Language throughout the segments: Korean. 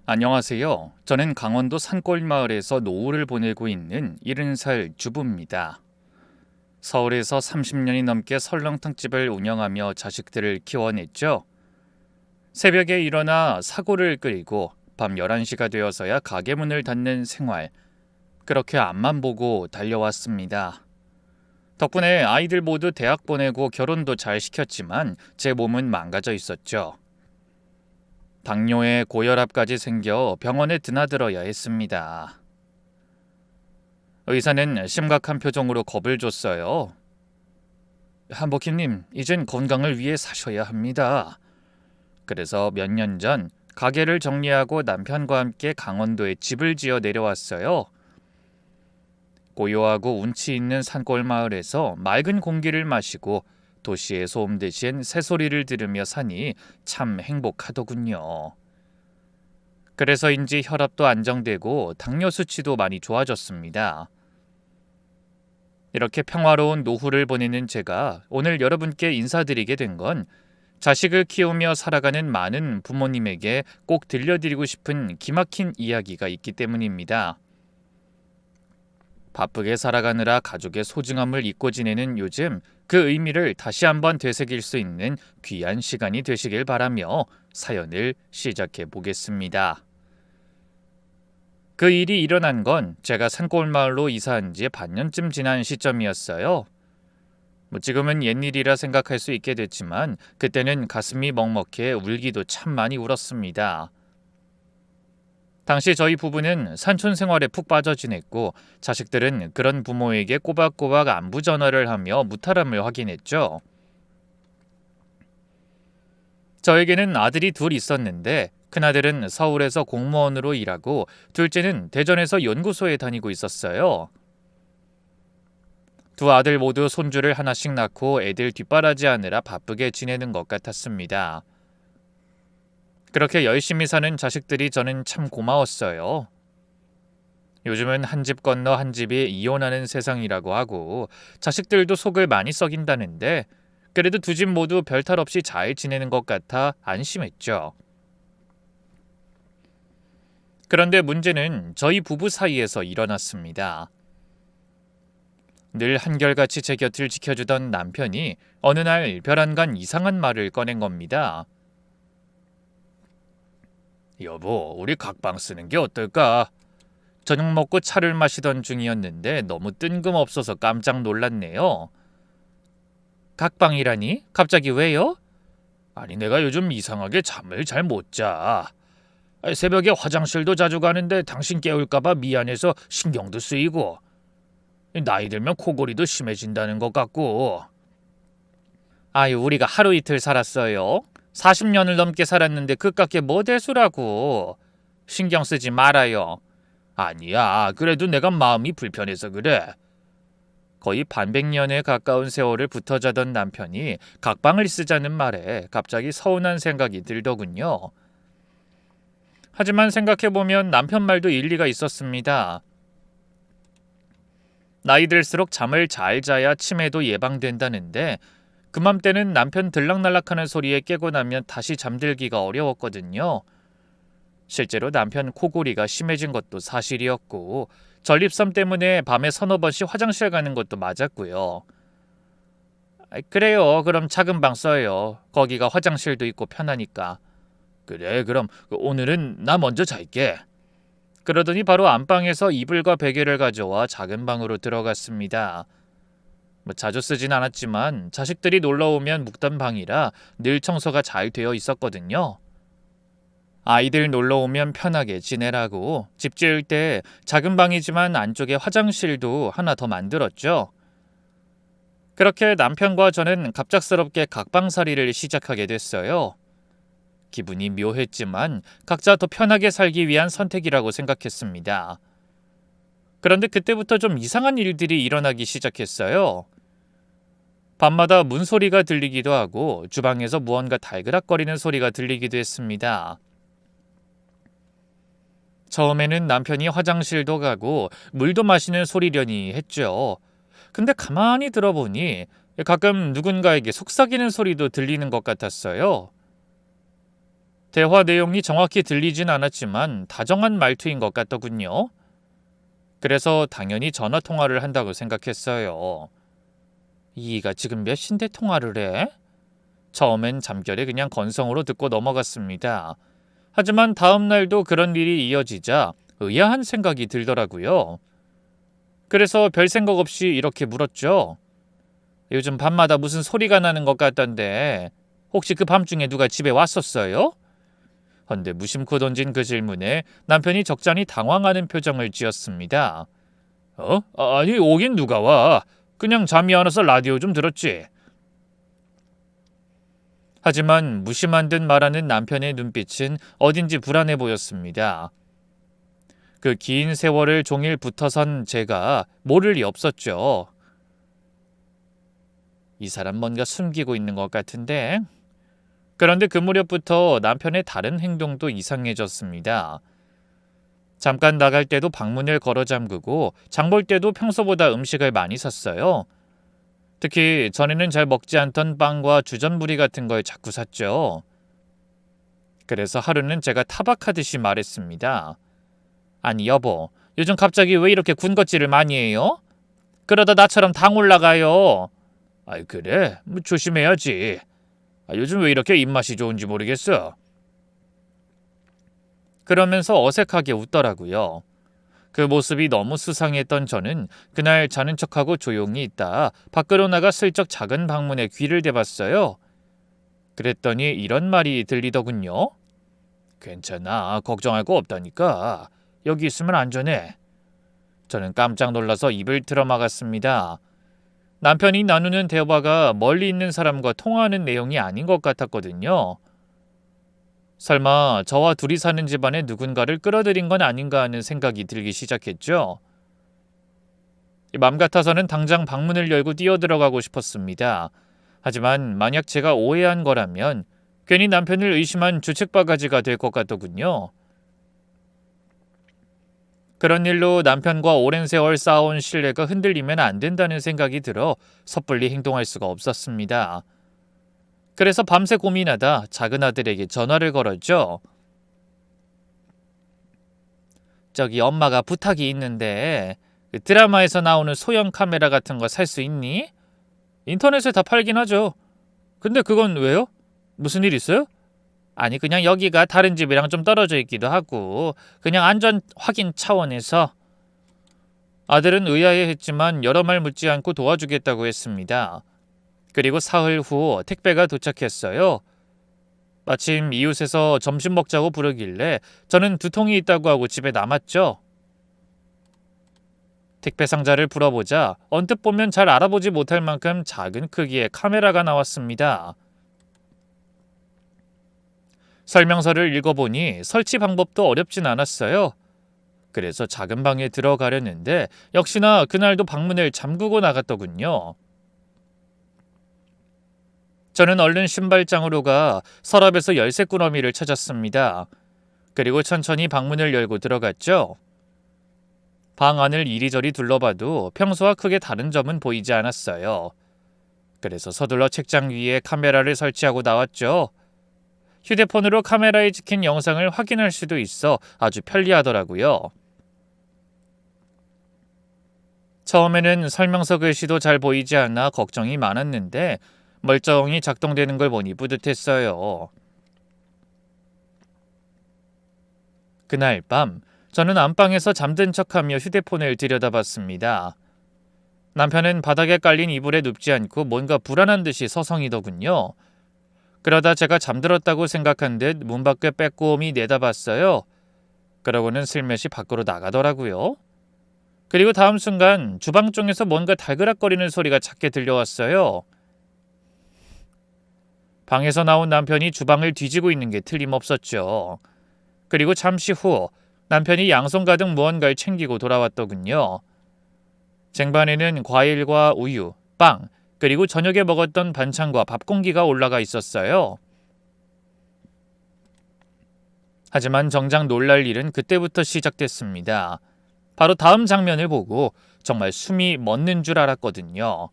안녕하세요. 저는 강원도 산골마을에서 노후를 보내고 있는 70살 주부입니다. 서울에서 30년이 넘게 설렁탕집을 운영하며 자식들을 키워냈죠. 새벽에 일어나 사골을 끓이고 밤 11시가 되어서야 가게 문을 닫는 생활. 그렇게 앞만 보고 달려왔습니다. 덕분에 아이들 모두 대학 보내고 결혼도 잘 시켰지만 제 몸은 망가져 있었죠. 당뇨에 고혈압까지 생겨 병원에 드나들어야 했습니다. 의사는 심각한 표정으로 겁을 줬어요. 한복희님, 이젠 건강을 위해 사셔야 합니다. 그래서 몇 년 전 가게를 정리하고 남편과 함께 강원도에 집을 지어 내려왔어요. 고요하고 운치 있는 산골 마을에서 맑은 공기를 마시고 도시의 소음 대신 새소리를 들으며 사니 참 행복하더군요. 그래서인지 혈압도 안정되고 당뇨 수치도 많이 좋아졌습니다. 이렇게 평화로운 노후를 보내는 제가 오늘 여러분께 인사드리게 된 건 자식을 키우며 살아가는 많은 부모님에게 꼭 들려드리고 싶은 기막힌 이야기가 있기 때문입니다. 바쁘게 살아가느라 가족의 소중함을 잊고 지내는 요즘 그 의미를 다시 한번 되새길 수 있는 귀한 시간이 되시길 바라며 사연을 시작해 보겠습니다. 그 일이 일어난 건 제가 산골마을로 이사한 지 반년쯤 지난 시점이었어요. 지금은 옛일이라 생각할 수 있게 됐지만 그때는 가슴이 먹먹해 울기도 참 많이 울었습니다. 당시 저희 부부는 산촌 생활에 푹 빠져 지냈고 자식들은 그런 부모에게 꼬박꼬박 안부 전화를 하며 무탈함을 확인했죠. 저에게는 아들이 둘 있었는데 큰아들은 서울에서 공무원으로 일하고 둘째는 대전에서 연구소에 다니고 있었어요. 두 아들 모두 손주를 하나씩 낳고 애들 뒷바라지하느라 바쁘게 지내는 것 같았습니다. 그렇게 열심히 사는 자식들이 저는 참 고마웠어요. 요즘은 한 집 건너 한 집이 이혼하는 세상이라고 하고 자식들도 속을 많이 썩인다는데 그래도 두 집 모두 별탈 없이 잘 지내는 것 같아 안심했죠. 그런데 문제는 저희 부부 사이에서 일어났습니다. 늘 한결같이 제 곁을 지켜주던 남편이 어느 날 별안간 이상한 말을 꺼낸 겁니다. 여보, 우리 각방 쓰는 게 어떨까? 저녁 먹고 차를 마시던 중이었는데 너무 뜬금없어서 깜짝 놀랐네요. 각방이라니? 갑자기 왜요? 아니, 내가 요즘 이상하게 잠을 잘 못 자. 새벽에 화장실도 자주 가는데 당신 깨울까봐 미안해서 신경도 쓰이고 나이 들면 코골이도 심해진다는 것 같고. 아유, 우리가 하루 이틀 살았어요. 40년을 넘게 살았는데 그깟게 뭐 대수라고. 신경 쓰지 말아요. 아니야, 그래도 내가 마음이 불편해서 그래. 거의 반백년에 가까운 세월을 붙어 자던 남편이 각방을 쓰자는 말에 갑자기 서운한 생각이 들더군요. 하지만 생각해보면 남편 말도 일리가 있었습니다. 나이 들수록 잠을 잘 자야 치매도 예방된다는데 그맘때는 남편 들락날락하는 소리에 깨고 나면 다시 잠들기가 어려웠거든요. 실제로 남편 코골이가 심해진 것도 사실이었고 전립선 때문에 밤에 서너 번씩 화장실 가는 것도 맞았고요. 그래요. 그럼 작은 방 써요. 거기가 화장실도 있고 편하니까. 그래, 그럼 오늘은 나 먼저 잘게. 그러더니 바로 안방에서 이불과 베개를 가져와 작은 방으로 들어갔습니다. 자주 쓰진 않았지만 자식들이 놀러오면 묵던 방이라 늘 청소가 잘 되어 있었거든요. 아이들 놀러오면 편하게 지내라고 집 지을 때 작은 방이지만 안쪽에 화장실도 하나 더 만들었죠. 그렇게 남편과 저는 갑작스럽게 각방살이를 시작하게 됐어요. 기분이 묘했지만 각자 더 편하게 살기 위한 선택이라고 생각했습니다. 그런데 그때부터 좀 이상한 일들이 일어나기 시작했어요. 밤마다 문소리가 들리기도 하고 주방에서 무언가 달그락거리는 소리가 들리기도 했습니다. 처음에는 남편이 화장실도 가고 물도 마시는 소리려니 했죠. 근데 가만히 들어보니 가끔 누군가에게 속삭이는 소리도 들리는 것 같았어요. 대화 내용이 정확히 들리진 않았지만 다정한 말투인 것 같더군요. 그래서 당연히 전화 통화를 한다고 생각했어요. 이가 지금 몇 신데 통화를 해? 처음엔 잠결에 그냥 건성으로 듣고 넘어갔습니다. 하지만 다음 날도 그런 일이 이어지자 의아한 생각이 들더라고요. 그래서 별 생각 없이 이렇게 물었죠. 요즘 밤마다 무슨 소리가 나는 것 같던데 혹시 그 밤중에 누가 집에 왔었어요? 헌데 무심코 던진 그 질문에 남편이 적잖이 당황하는 표정을 지었습니다. 아니 오긴 누가 와. 그냥 잠이 안 와서 라디오 좀 들었지. 하지만 무심한 듯 말하는 남편의 눈빛은 어딘지 불안해 보였습니다. 그 긴 세월을 종일 붙어선 제가 모를 리 없었죠. 이 사람 뭔가 숨기고 있는 것 같은데. 그런데 그 무렵부터 남편의 다른 행동도 이상해졌습니다. 잠깐 나갈 때도 방문을 걸어 잠그고 장볼 때도 평소보다 음식을 많이 샀어요. 특히 전에는 잘 먹지 않던 빵과 주전부리 같은 걸 자꾸 샀죠. 그래서 하루는 제가 타박하듯이 말했습니다. 아니 여보, 요즘 갑자기 왜 이렇게 군것질을 많이 해요? 그러다 나처럼 당 올라가요. 아이 그래? 뭐 조심해야지. 요즘 왜 이렇게 입맛이 좋은지 모르겠어. 그러면서 어색하게 웃더라고요. 그 모습이 너무 수상했던 저는 그날 자는 척하고 조용히 있다 밖으로 나가 슬쩍 작은 방문에 귀를 대봤어요. 그랬더니 이런 말이 들리더군요. 괜찮아, 걱정할 거 없다니까. 여기 있으면 안전해. 저는 깜짝 놀라서 입을 틀어막았습니다. 남편이 나누는 대화가 멀리 있는 사람과 통화하는 내용이 아닌 것 같았거든요. 설마 저와 둘이 사는 집안에 누군가를 끌어들인 건 아닌가 하는 생각이 들기 시작했죠. 맘 같아서는 당장 방문을 열고 뛰어들어가고 싶었습니다. 하지만 만약 제가 오해한 거라면 괜히 남편을 의심한 주책바가지가 될 것 같더군요. 그런 일로 남편과 오랜 세월 쌓아온 신뢰가 흔들리면 안 된다는 생각이 들어 섣불리 행동할 수가 없었습니다. 그래서 밤새 고민하다 작은 아들에게 전화를 걸었죠. 저기 엄마가 부탁이 있는데 그 드라마에서 나오는 소형 카메라 같은 거 살 수 있니? 인터넷에 다 팔긴 하죠. 근데 그건 왜요? 무슨 일 있어요? 아니 그냥 여기가 다른 집이랑 좀 떨어져 있기도 하고 그냥 안전 확인 차원에서. 아들은 의아해했지만 여러 말 묻지 않고 도와주겠다고 했습니다. 그리고 사흘 후 택배가 도착했어요. 마침 이웃에서 점심 먹자고 부르길래 저는 2통이 있다고 하고 집에 남았죠. 택배 상자를 풀어보자 언뜻 보면 잘 알아보지 못할 만큼 작은 크기의 카메라가 나왔습니다. 설명서를 읽어보니 설치 방법도 어렵진 않았어요. 그래서 작은 방에 들어가려는데 역시나 그날도 방문을 잠그고 나갔더군요. 저는 얼른 신발장으로 가 서랍에서 열쇠 꾸러미를 찾았습니다. 그리고 천천히 방문을 열고 들어갔죠. 방 안을 이리저리 둘러봐도 평소와 크게 다른 점은 보이지 않았어요. 그래서 서둘러 책장 위에 카메라를 설치하고 나왔죠. 휴대폰으로 카메라에 찍힌 영상을 확인할 수도 있어 아주 편리하더라고요. 처음에는 설명서 글씨도 잘 보이지 않아 걱정이 많았는데 멀쩡히 작동되는 걸 보니 뿌듯했어요. 그날 밤 저는 안방에서 잠든 척하며 휴대폰을 들여다봤습니다. 남편은 바닥에 깔린 이불에 눕지 않고 뭔가 불안한 듯이 서성이더군요. 그러다 제가 잠들었다고 생각한 듯 문 밖에 빼꼼히 내다봤어요. 그러고는 슬며시 밖으로 나가더라고요. 그리고 다음 순간 주방 쪽에서 뭔가 달그락거리는 소리가 작게 들려왔어요. 방에서 나온 남편이 주방을 뒤지고 있는 게 틀림없었죠. 그리고 잠시 후 남편이 양손 가득 무언가를 챙기고 돌아왔더군요. 쟁반에는 과일과 우유, 빵, 그리고 저녁에 먹었던 반찬과 밥 공기가 올라가 있었어요. 하지만 정작 놀랄 일은 그때부터 시작됐습니다. 바로 다음 장면을 보고 정말 숨이 멎는 줄 알았거든요.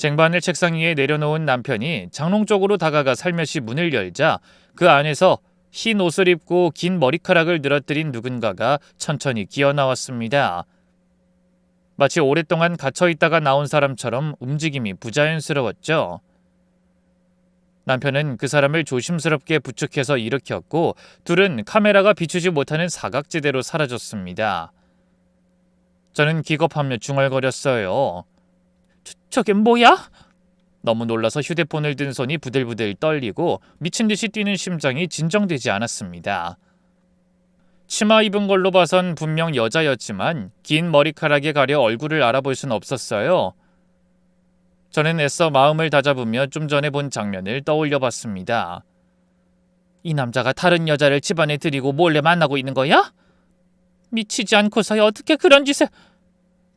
쟁반을 책상 위에 내려놓은 남편이 장롱 쪽으로 다가가 살며시 문을 열자 그 안에서 흰 옷을 입고 긴 머리카락을 늘어뜨린 누군가가 천천히 기어 나왔습니다. 마치 오랫동안 갇혀있다가 나온 사람처럼 움직임이 부자연스러웠죠. 남편은 그 사람을 조심스럽게 부축해서 일으켰고 둘은 카메라가 비추지 못하는 사각지대로 사라졌습니다. 저는 기겁하며 중얼거렸어요. 저게 뭐야? 너무 놀라서 휴대폰을 든 손이 부들부들 떨리고 미친 듯이 뛰는 심장이 진정되지 않았습니다. 치마 입은 걸로 봐선 분명 여자였지만 긴 머리카락에 가려 얼굴을 알아볼 순 없었어요. 저는 애써 마음을 다잡으며 좀 전에 본 장면을 떠올려 봤습니다. 이 남자가 다른 여자를 집안에 들이고 몰래 만나고 있는 거야? 미치지 않고서야 어떻게 그런 짓을...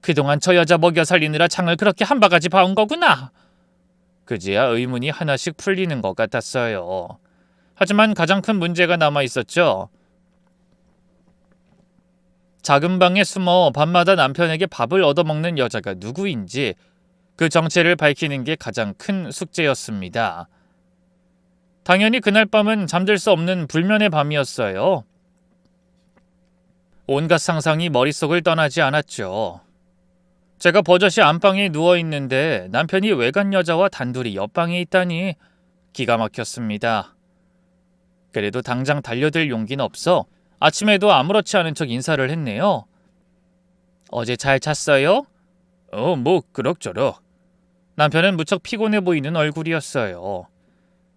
그동안 저 여자 먹여 살리느라 장을 그렇게 한 바가지 봐온 거구나. 그제야 의문이 하나씩 풀리는 것 같았어요. 하지만 가장 큰 문제가 남아 있었죠. 작은 방에 숨어 밤마다 남편에게 밥을 얻어먹는 여자가 누구인지 그 정체를 밝히는 게 가장 큰 숙제였습니다. 당연히 그날 밤은 잠들 수 없는 불면의 밤이었어요. 온갖 상상이 머릿속을 떠나지 않았죠. 제가 버젓이 안방에 누워있는데 남편이 외간 여자와 단둘이 옆방에 있다니 기가 막혔습니다. 그래도 당장 달려들 용기는 없어 아침에도 아무렇지 않은 척 인사를 했네요. 어제 잘 잤어요? 뭐 그럭저럭. 남편은 무척 피곤해 보이는 얼굴이었어요.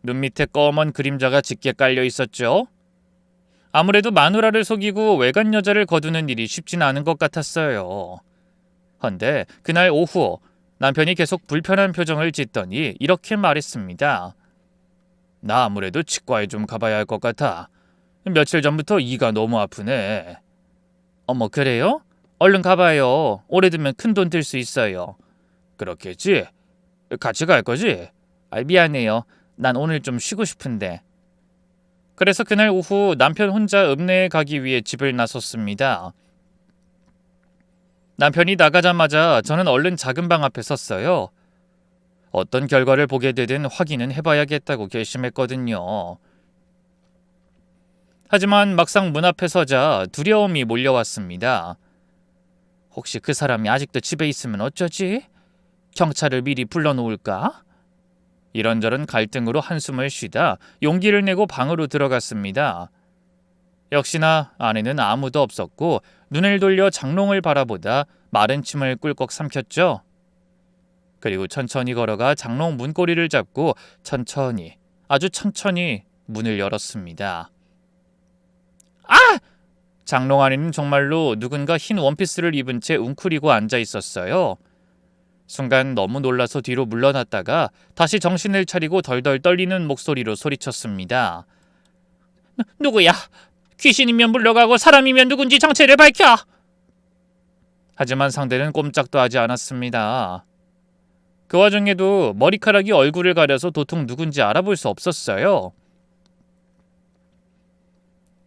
눈 밑에 검은 그림자가 짙게 깔려 있었죠. 아무래도 마누라를 속이고 외간 여자를 거두는 일이 쉽진 않은 것 같았어요. 헌데 그날 오후 남편이 계속 불편한 표정을 짓더니 이렇게 말했습니다. 나 아무래도 치과에 좀 가봐야 할 것 같아. 며칠 전부터 이가 너무 아프네. 어머 그래요? 얼른 가봐요. 오래 두면 큰 돈 들 수 있어요. 그렇겠지? 같이 갈 거지? 미안해요. 난 오늘 좀 쉬고 싶은데. 그래서 그날 오후 남편 혼자 읍내에 가기 위해 집을 나섰습니다. 남편이 나가자마자 저는 얼른 작은 방 앞에 섰어요. 어떤 결과를 보게 되든 확인은 해봐야겠다고 결심했거든요. 하지만 막상 문 앞에 서자 두려움이 몰려왔습니다. 혹시 그 사람이 아직도 집에 있으면 어쩌지? 경찰을 미리 불러놓을까? 이런저런 갈등으로 한숨을 쉬다 용기를 내고 방으로 들어갔습니다. 역시나 안에는 아무도 없었고 눈을 돌려 장롱을 바라보다 마른 침을 꿀꺽 삼켰죠. 그리고 천천히 걸어가 장롱 문고리를 잡고 천천히, 아주 천천히 문을 열었습니다. 아! 장롱 안에는 정말로 누군가 흰 원피스를 입은 채 웅크리고 앉아 있었어요. 순간 너무 놀라서 뒤로 물러났다가 다시 정신을 차리고 덜덜 떨리는 목소리로 소리쳤습니다. 누구야? 귀신이면 물러가고 사람이면 누군지 정체를 밝혀! 하지만 상대는 꼼짝도 하지 않았습니다. 그 와중에도 머리카락이 얼굴을 가려서 도통 누군지 알아볼 수 없었어요.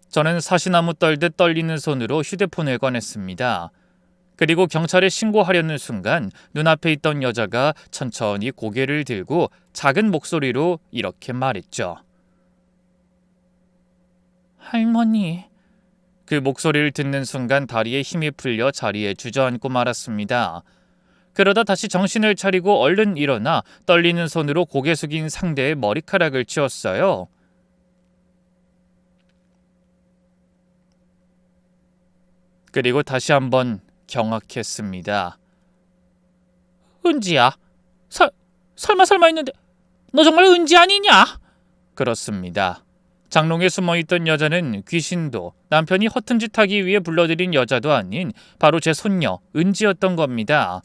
저는 사시나무 떨듯 떨리는 손으로 휴대폰을 꺼냈습니다. 그리고 경찰에 신고하려는 순간 눈앞에 있던 여자가 천천히 고개를 들고 작은 목소리로 이렇게 말했죠. 할머니. 그 목소리를 듣는 순간 다리에 힘이 풀려 자리에 주저앉고 말았습니다. 그러다 다시 정신을 차리고 얼른 일어나 떨리는 손으로 고개 숙인 상대의 머리카락을 치웠어요. 그리고 다시 한번 경악했습니다. 은지야? 설마 했는데 너 정말 은지 아니냐? 그렇습니다. 장롱에 숨어있던 여자는 귀신도 남편이 허튼 짓 하기 위해 불러들인 여자도 아닌 바로 제 손녀 은지였던 겁니다.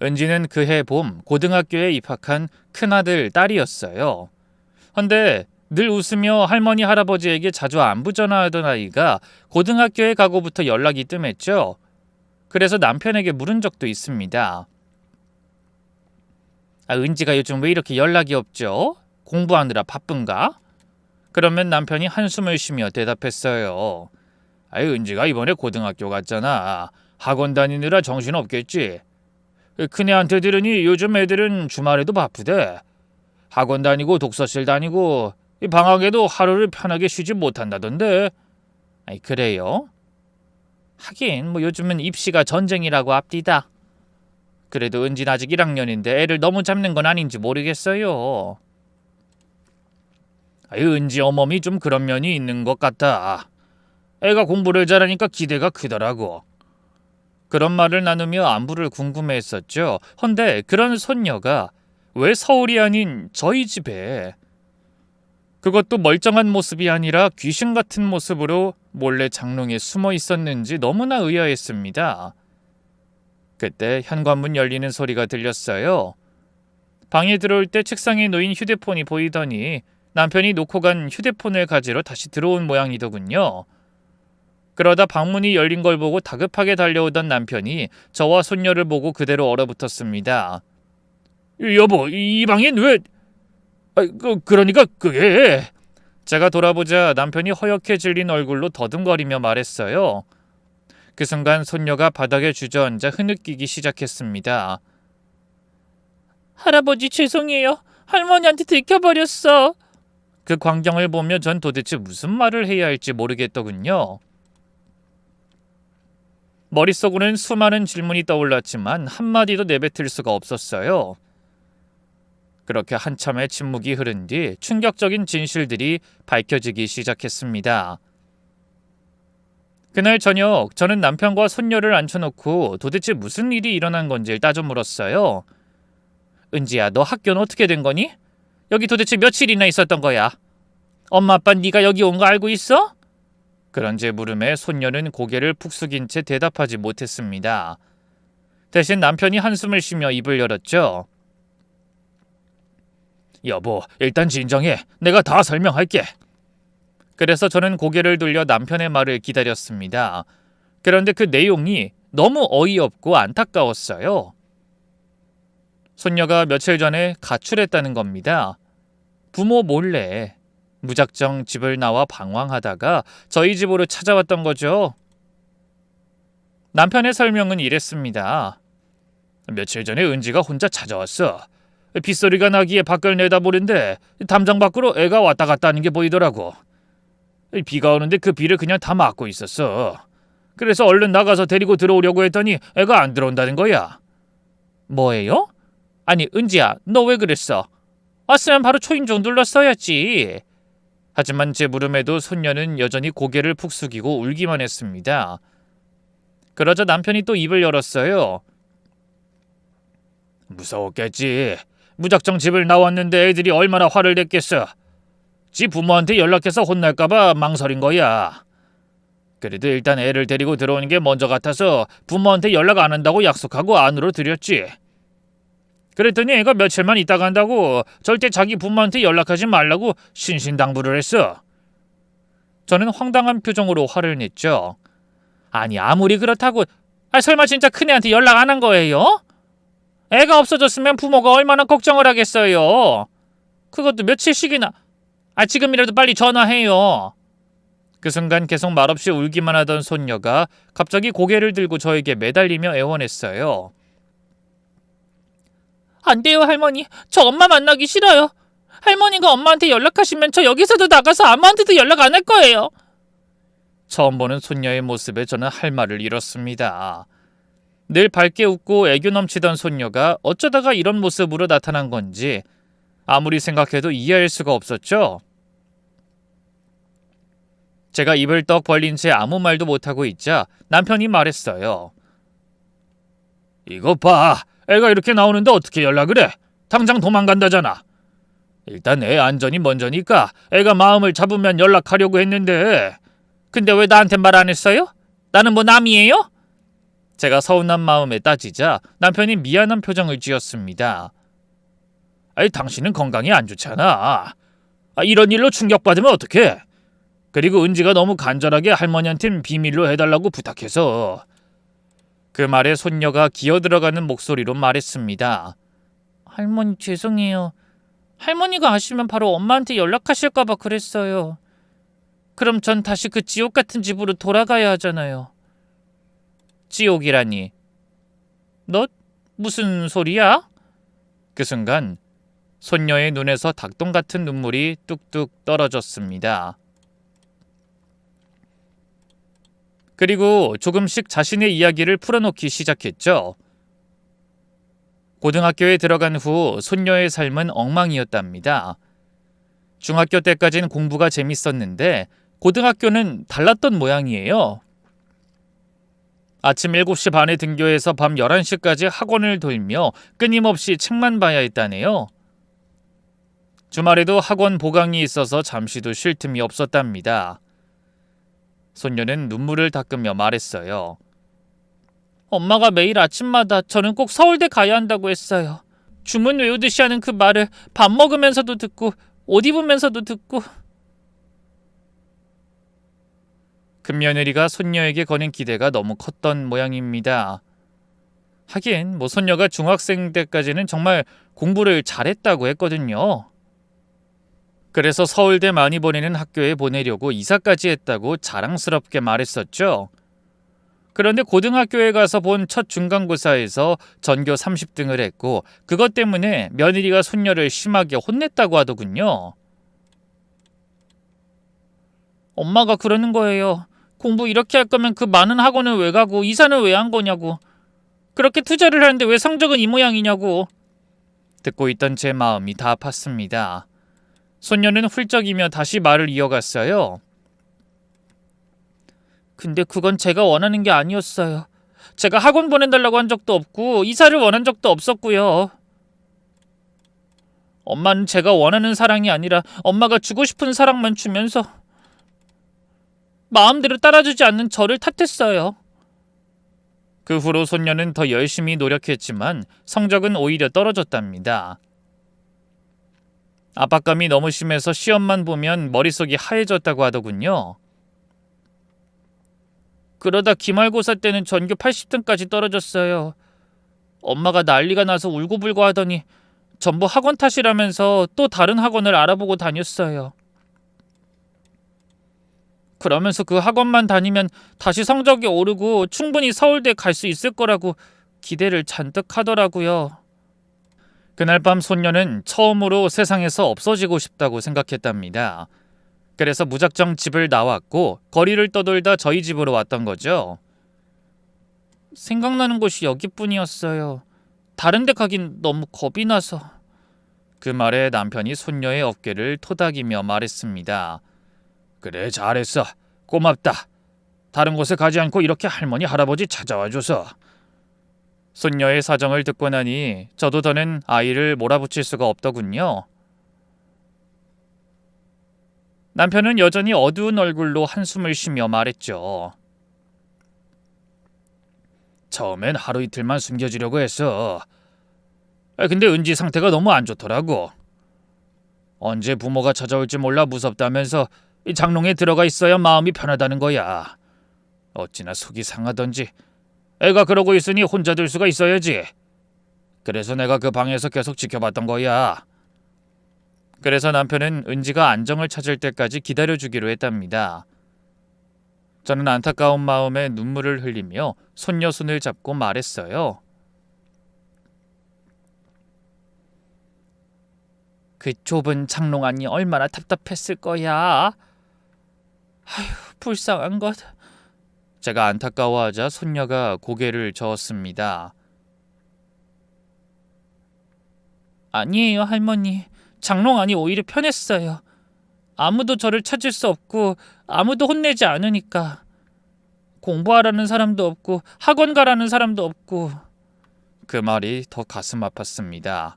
은지는 그해 봄 고등학교에 입학한 큰아들 딸이었어요. 헌데 늘 웃으며 할머니 할아버지에게 자주 안부 전화하던 아이가 고등학교에 가고부터 연락이 뜸했죠. 그래서 남편에게 물은 적도 있습니다. 은지가 요즘 왜 이렇게 연락이 없죠? 공부하느라 바쁜가? 그러면 남편이 한숨을 쉬며 대답했어요. 은지가 이번에 고등학교 갔잖아. 학원 다니느라 정신없겠지. 큰애한테 들으니 요즘 애들은 주말에도 바쁘대. 학원 다니고 독서실 다니고 이 방학에도 하루를 편하게 쉬지 못한다던데. 아이, 그래요? 하긴 뭐 요즘은 입시가 전쟁이라고 합디다. 그래도 은진 아직 1학년인데 애를 너무 잡는 건 아닌지 모르겠어요. 아이, 은지 어멈이 좀 그런 면이 있는 것 같아. 애가 공부를 잘하니까 기대가 크더라고. 그런 말을 나누며 안부를 궁금해했었죠. 헌데 그런 손녀가 왜 서울이 아닌 저희 집에, 그것도 멀쩡한 모습이 아니라 귀신 같은 모습으로 몰래 장롱에 숨어 있었는지 너무나 의아했습니다. 그때 현관문 열리는 소리가 들렸어요. 방에 들어올 때 책상에 놓인 휴대폰이 보이더니 남편이 놓고 간 휴대폰을 가지러 다시 들어온 모양이더군요. 그러다 방문이 열린 걸 보고 다급하게 달려오던 남편이 저와 손녀를 보고 그대로 얼어붙었습니다. 여보, 이 방엔 왜... 그러니까 그게... 제가 돌아보자 남편이 허옇게 질린 얼굴로 더듬거리며 말했어요. 그 순간 손녀가 바닥에 주저앉아 흐느끼기 시작했습니다. 할아버지 죄송해요. 할머니한테 들켜버렸어. 그 광경을 보며 전 도대체 무슨 말을 해야 할지 모르겠더군요. 머릿속으로는 수많은 질문이 떠올랐지만 한마디도 내뱉을 수가 없었어요. 그렇게 한참의 침묵이 흐른 뒤 충격적인 진실들이 밝혀지기 시작했습니다. 그날 저녁 저는 남편과 손녀를 앉혀놓고 도대체 무슨 일이 일어난 건지 따져 물었어요. 은지야, 너 학교는 어떻게 된 거니? 여기 도대체 며칠이나 있었던 거야? 엄마 아빠 네가 여기 온 거 알고 있어? 그런 제 물음에 손녀는 고개를 푹 숙인 채 대답하지 못했습니다. 대신 남편이 한숨을 쉬며 입을 열었죠. 여보, 일단 진정해. 내가 다 설명할게. 그래서 저는 고개를 돌려 남편의 말을 기다렸습니다. 그런데 그 내용이 너무 어이없고 안타까웠어요. 손녀가 며칠 전에 가출했다는 겁니다. 부모 몰래 무작정 집을 나와 방황하다가 저희 집으로 찾아왔던 거죠. 남편의 설명은 이랬습니다. 며칠 전에 은지가 혼자 찾아왔어. 빗소리가 나기에 밖을 내다보는데 담장 밖으로 애가 왔다 갔다 하는 게 보이더라고. 비가 오는데 그 비를 그냥 다 막고 있었어. 그래서 얼른 나가서 데리고 들어오려고 했더니 애가 안 들어온다는 거야. 뭐예요? 아니, 은지야, 너 왜 그랬어? 왔으면 바로 초인종 눌렀어야지. 하지만 제 물음에도 손녀는 여전히 고개를 푹 숙이고 울기만 했습니다. 그러자 남편이 또 입을 열었어요. 무서웠겠지. 무작정 집을 나왔는데 애들이 얼마나 화를 냈겠어. 지 부모한테 연락해서 혼날까봐 망설인 거야. 그래도 일단 애를 데리고 들어오는 게 먼저 같아서 부모한테 연락 안 한다고 약속하고 안으로 들였지. 그랬더니 애가 며칠만 있다 간다고 절대 자기 부모한테 연락하지 말라고 신신당부를 했어. 저는 황당한 표정으로 화를 냈죠. 아니, 아무리 그렇다고 설마 진짜 큰애한테 연락 안 한 거예요? 애가 없어졌으면 부모가 얼마나 걱정을 하겠어요. 그것도 며칠씩이나. 지금이라도 빨리 전화해요. 그 순간 계속 말없이 울기만 하던 손녀가 갑자기 고개를 들고 저에게 매달리며 애원했어요. 안 돼요, 할머니. 저 엄마 만나기 싫어요. 할머니가 엄마한테 연락하시면 저 여기서도 나가서 아무한테도 연락 안 할 거예요. 처음 보는 손녀의 모습에 저는 할 말을 잃었습니다. 늘 밝게 웃고 애교 넘치던 손녀가 어쩌다가 이런 모습으로 나타난 건지 아무리 생각해도 이해할 수가 없었죠. 제가 입을 떡 벌린 채 아무 말도 못하고 있자 남편이 말했어요. 이거 봐. 애가 이렇게 나오는데 어떻게 연락을 해? 당장 도망간다잖아. 일단 애 안전이 먼저니까 애가 마음을 잡으면 연락하려고 했는데 근데 왜 나한테 말 안 했어요? 나는 뭐 남이에요? 제가 서운한 마음에 따지자 남편이 미안한 표정을 지었습니다. 당신은 건강이 안 좋잖아. 이런 일로 충격받으면 어떡해? 그리고 은지가 너무 간절하게 할머니한텐 비밀로 해달라고 부탁해서. 그 말에 손녀가 기어들어가는 목소리로 말했습니다. 할머니 죄송해요. 할머니가 아시면 바로 엄마한테 연락하실까봐 그랬어요. 그럼 전 다시 그 지옥 같은 집으로 돌아가야 하잖아요. 지옥이라니. 너 무슨 소리야? 그 순간 손녀의 눈에서 닭똥 같은 눈물이 뚝뚝 떨어졌습니다. 그리고 조금씩 자신의 이야기를 풀어놓기 시작했죠. 고등학교에 들어간 후 손녀의 삶은 엉망이었답니다. 중학교 때까지는 공부가 재밌었는데 고등학교는 달랐던 모양이에요. 아침 7시 반에 등교해서 밤 11시까지 학원을 돌며 끊임없이 책만 봐야 했다네요. 주말에도 학원 보강이 있어서 잠시도 쉴 틈이 없었답니다. 손녀는 눈물을 닦으며 말했어요. 엄마가 매일 아침마다 저는 꼭 서울대 가야 한다고 했어요. 주문 외우듯이 하는 그 말을 밥 먹으면서도 듣고 옷 입으면서도 듣고. 큰며느리가 손녀에게 거는 기대가 너무 컸던 모양입니다. 하긴 손녀가 중학생 때까지는 정말 공부를 잘했다고 했거든요. 그래서 서울대 많이 보내는 학교에 보내려고 이사까지 했다고 자랑스럽게 말했었죠. 그런데 고등학교에 가서 본 첫 중간고사에서 전교 30등을 했고 그것 때문에 며느리가 손녀를 심하게 혼냈다고 하더군요. 엄마가 그러는 거예요. 공부 이렇게 할 거면 그 많은 학원은 왜 가고 이사는 왜 한 거냐고. 그렇게 투자를 하는데 왜 성적은 이 모양이냐고. 듣고 있던 제 마음이 다 아팠습니다. 손녀는 훌쩍이며 다시 말을 이어갔어요. 근데 그건 제가 원하는 게 아니었어요. 제가 학원 보내달라고 한 적도 없고 이사를 원한 적도 없었고요. 엄마는 제가 원하는 사랑이 아니라 엄마가 주고 싶은 사랑만 주면서 마음대로 따라주지 않는 저를 탓했어요. 그 후로 손녀는 더 열심히 노력했지만 성적은 오히려 떨어졌답니다. 압박감이 너무 심해서 시험만 보면 머릿속이 하얘졌다고 하더군요. 그러다 기말고사 때는 전교 80등까지 떨어졌어요. 엄마가 난리가 나서 울고불고 하더니 전부 학원 탓이라면서 또 다른 학원을 알아보고 다녔어요. 그러면서 그 학원만 다니면 다시 성적이 오르고 충분히 서울대 갈 수 있을 거라고 기대를 잔뜩 하더라고요. 그날 밤 손녀는 처음으로 세상에서 없어지고 싶다고 생각했답니다. 그래서 무작정 집을 나왔고 거리를 떠돌다 저희 집으로 왔던 거죠. 생각나는 곳이 여기뿐이었어요. 다른 데 가긴 너무 겁이 나서. 그 말에 남편이 손녀의 어깨를 토닥이며 말했습니다. 그래, 잘했어. 고맙다. 다른 곳에 가지 않고 이렇게 할머니 할아버지 찾아와줘서. 손녀의 사정을 듣고 나니 저도 더는 아이를 몰아붙일 수가 없더군요. 남편은 여전히 어두운 얼굴로 한숨을 쉬며 말했죠. 처음엔 하루 이틀만 숨겨주려고 했어. 근데 은지 상태가 너무 안 좋더라고. 언제 부모가 찾아올지 몰라 무섭다면서 이 장롱에 들어가 있어야 마음이 편하다는 거야. 어찌나 속이 상하던지. 애가 그러고 있으니 혼자 둘 수가 있어야지. 그래서 내가 그 방에서 계속 지켜봤던 거야. 그래서 남편은 은지가 안정을 찾을 때까지 기다려주기로 했답니다. 저는 안타까운 마음에 눈물을 흘리며 손녀 손을 잡고 말했어요. 그 좁은 장롱 안이 얼마나 답답했을 거야. 아휴, 불쌍한 것. 제가 안타까워하자 손녀가 고개를 저었습니다. 아니에요, 할머니. 장롱 안이 오히려 편했어요. 아무도 저를 찾을 수 없고 아무도 혼내지 않으니까. 공부하라는 사람도 없고 학원 가라는 사람도 없고. 그 말이 더 가슴 아팠습니다.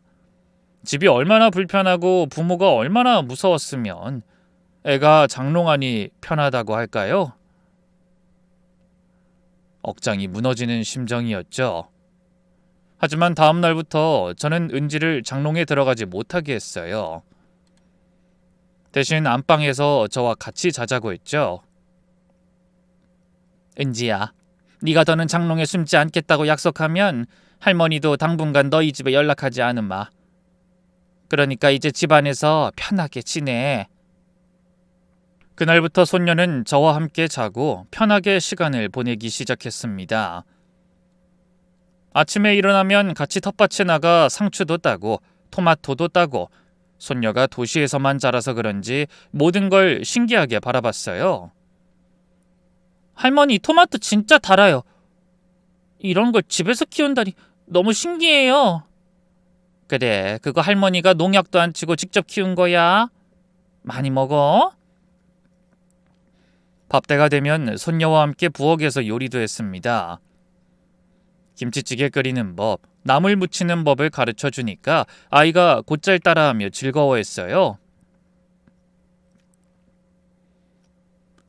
집이 얼마나 불편하고 부모가 얼마나 무서웠으면 애가 장롱 안이 편하다고 할까요? 억장이 무너지는 심정이었죠. 하지만 다음 날부터 저는 은지를 장롱에 들어가지 못하게 했어요. 대신 안방에서 저와 같이 자자고 했죠. 은지야, 네가 더는 장롱에 숨지 않겠다고 약속하면 할머니도 당분간 너희 집에 연락하지 않으마. 그러니까 이제 집안에서 편하게 지내. 그날부터 손녀는 저와 함께 자고 편하게 시간을 보내기 시작했습니다. 아침에 일어나면 같이 텃밭에 나가 상추도 따고 토마토도 따고 손녀가 도시에서만 자라서 그런지 모든 걸 신기하게 바라봤어요. 할머니, 토마토 진짜 달아요. 이런 걸 집에서 키운다니 너무 신기해요. 그래, 그거 할머니가 농약도 안 치고 직접 키운 거야. 많이 먹어. 밥때가 되면 손녀와 함께 부엌에서 요리도 했습니다. 김치찌개 끓이는 법, 나물 무치는 법을 가르쳐 주니까 아이가 곧잘 따라하며 즐거워했어요.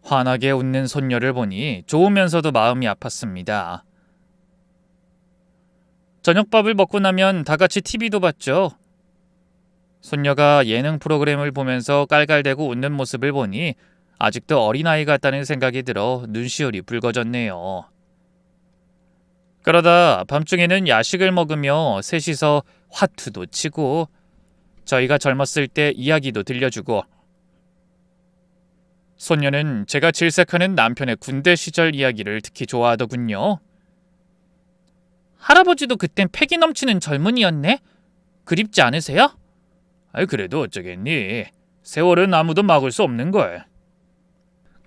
환하게 웃는 손녀를 보니 좋으면서도 마음이 아팠습니다. 저녁밥을 먹고 나면 다 같이 TV도 봤죠. 손녀가 예능 프로그램을 보면서 깔깔대고 웃는 모습을 보니 아직도 어린아이 같다는 생각이 들어 눈시울이 붉어졌네요. 그러다 밤중에는 야식을 먹으며 셋이서 화투도 치고 저희가 젊었을 때 이야기도 들려주고 손녀는 제가 질색하는 남편의 군대 시절 이야기를 특히 좋아하더군요. 할아버지도 그땐 패기 넘치는 젊은이였네? 그립지 않으세요? 그래도 어쩌겠니? 세월은 아무도 막을 수 없는걸.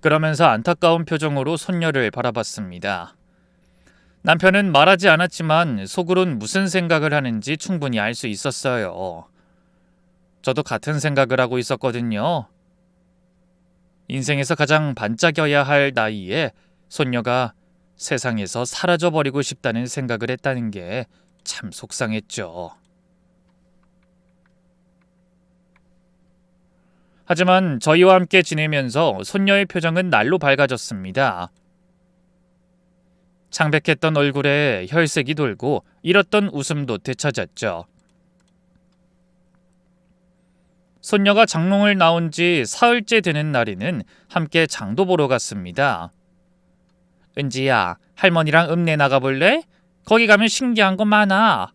그러면서 안타까운 표정으로 손녀를 바라봤습니다. 남편은 말하지 않았지만 속으론 무슨 생각을 하는지 충분히 알 수 있었어요. 저도 같은 생각을 하고 있었거든요. 인생에서 가장 반짝여야 할 나이에 손녀가 세상에서 사라져버리고 싶다는 생각을 했다는 게 참 속상했죠. 하지만 저희와 함께 지내면서 손녀의 표정은 날로 밝아졌습니다. 창백했던 얼굴에 혈색이 돌고 잃었던 웃음도 되찾았죠. 손녀가 장롱을 나온 지 사흘째 되는 날에는 함께 장도 보러 갔습니다. 은지야, 할머니랑 읍내 나가볼래? 거기 가면 신기한 거 많아.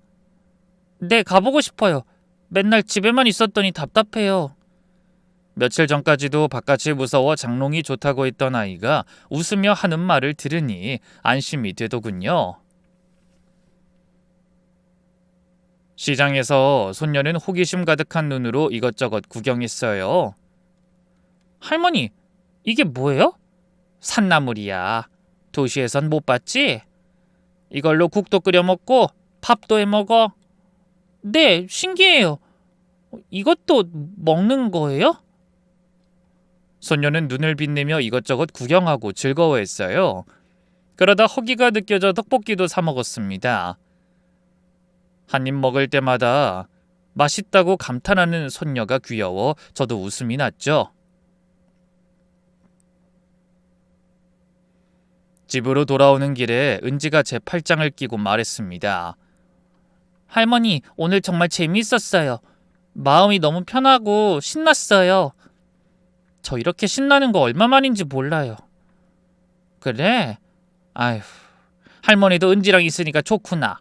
네, 가보고 싶어요. 맨날 집에만 있었더니 답답해요. 며칠 전까지도 바깥이 무서워 장롱이 좋다고 했던 아이가 웃으며 하는 말을 들으니 안심이 되더군요. 시장에서 손녀는 호기심 가득한 눈으로 이것저것 구경했어요. 할머니, 이게 뭐예요? 산나물이야. 도시에선 못 봤지? 이걸로 국도 끓여 먹고 밥도 해 먹어. 네, 신기해요. 이것도 먹는 거예요? 손녀는 눈을 빛내며 이것저것 구경하고 즐거워했어요. 그러다 허기가 느껴져 떡볶이도 사 먹었습니다. 한 입 먹을 때마다 맛있다고 감탄하는 손녀가 귀여워 저도 웃음이 났죠. 집으로 돌아오는 길에 은지가 제 팔짱을 끼고 말했습니다. 할머니, 오늘 정말 재미있었어요. 마음이 너무 편하고 신났어요. 저 이렇게 신나는 거 얼마만인지 몰라요. 그래? 아휴, 할머니도 은지랑 있으니까 좋구나.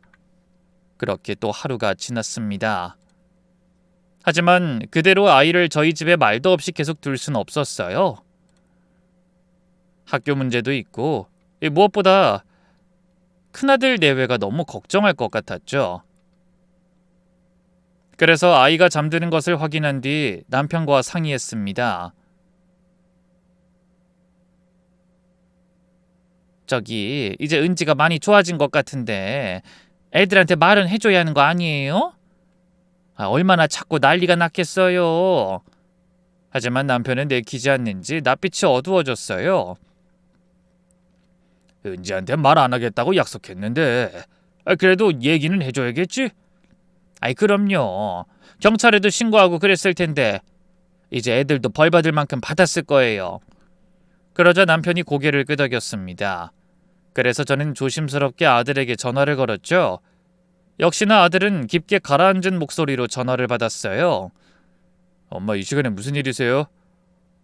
그렇게 또 하루가 지났습니다. 하지만 그대로 아이를 저희 집에 말도 없이 계속 둘 수는 없었어요. 학교 문제도 있고 무엇보다 큰아들 내외가 너무 걱정할 것 같았죠. 그래서 아이가 잠드는 것을 확인한 뒤 남편과 상의했습니다. 저기 이제 은지가 많이 좋아진 것 같은데 애들한테 말은 해줘야 하는 거 아니에요? 얼마나 자꾸 난리가 났겠어요. 하지만 남편은 내키지 않는지 낯빛이 어두워졌어요. 은지한테 말 안 하겠다고 약속했는데 그래도 얘기는 해줘야겠지? 그럼요. 경찰에도 신고하고 그랬을 텐데 이제 애들도 벌 받을 만큼 받았을 거예요. 그러자 남편이 고개를 끄덕였습니다. 그래서 저는 조심스럽게 아들에게 전화를 걸었죠. 역시나 아들은 깊게 가라앉은 목소리로 전화를 받았어요. 엄마, 이 시간에 무슨 일이세요?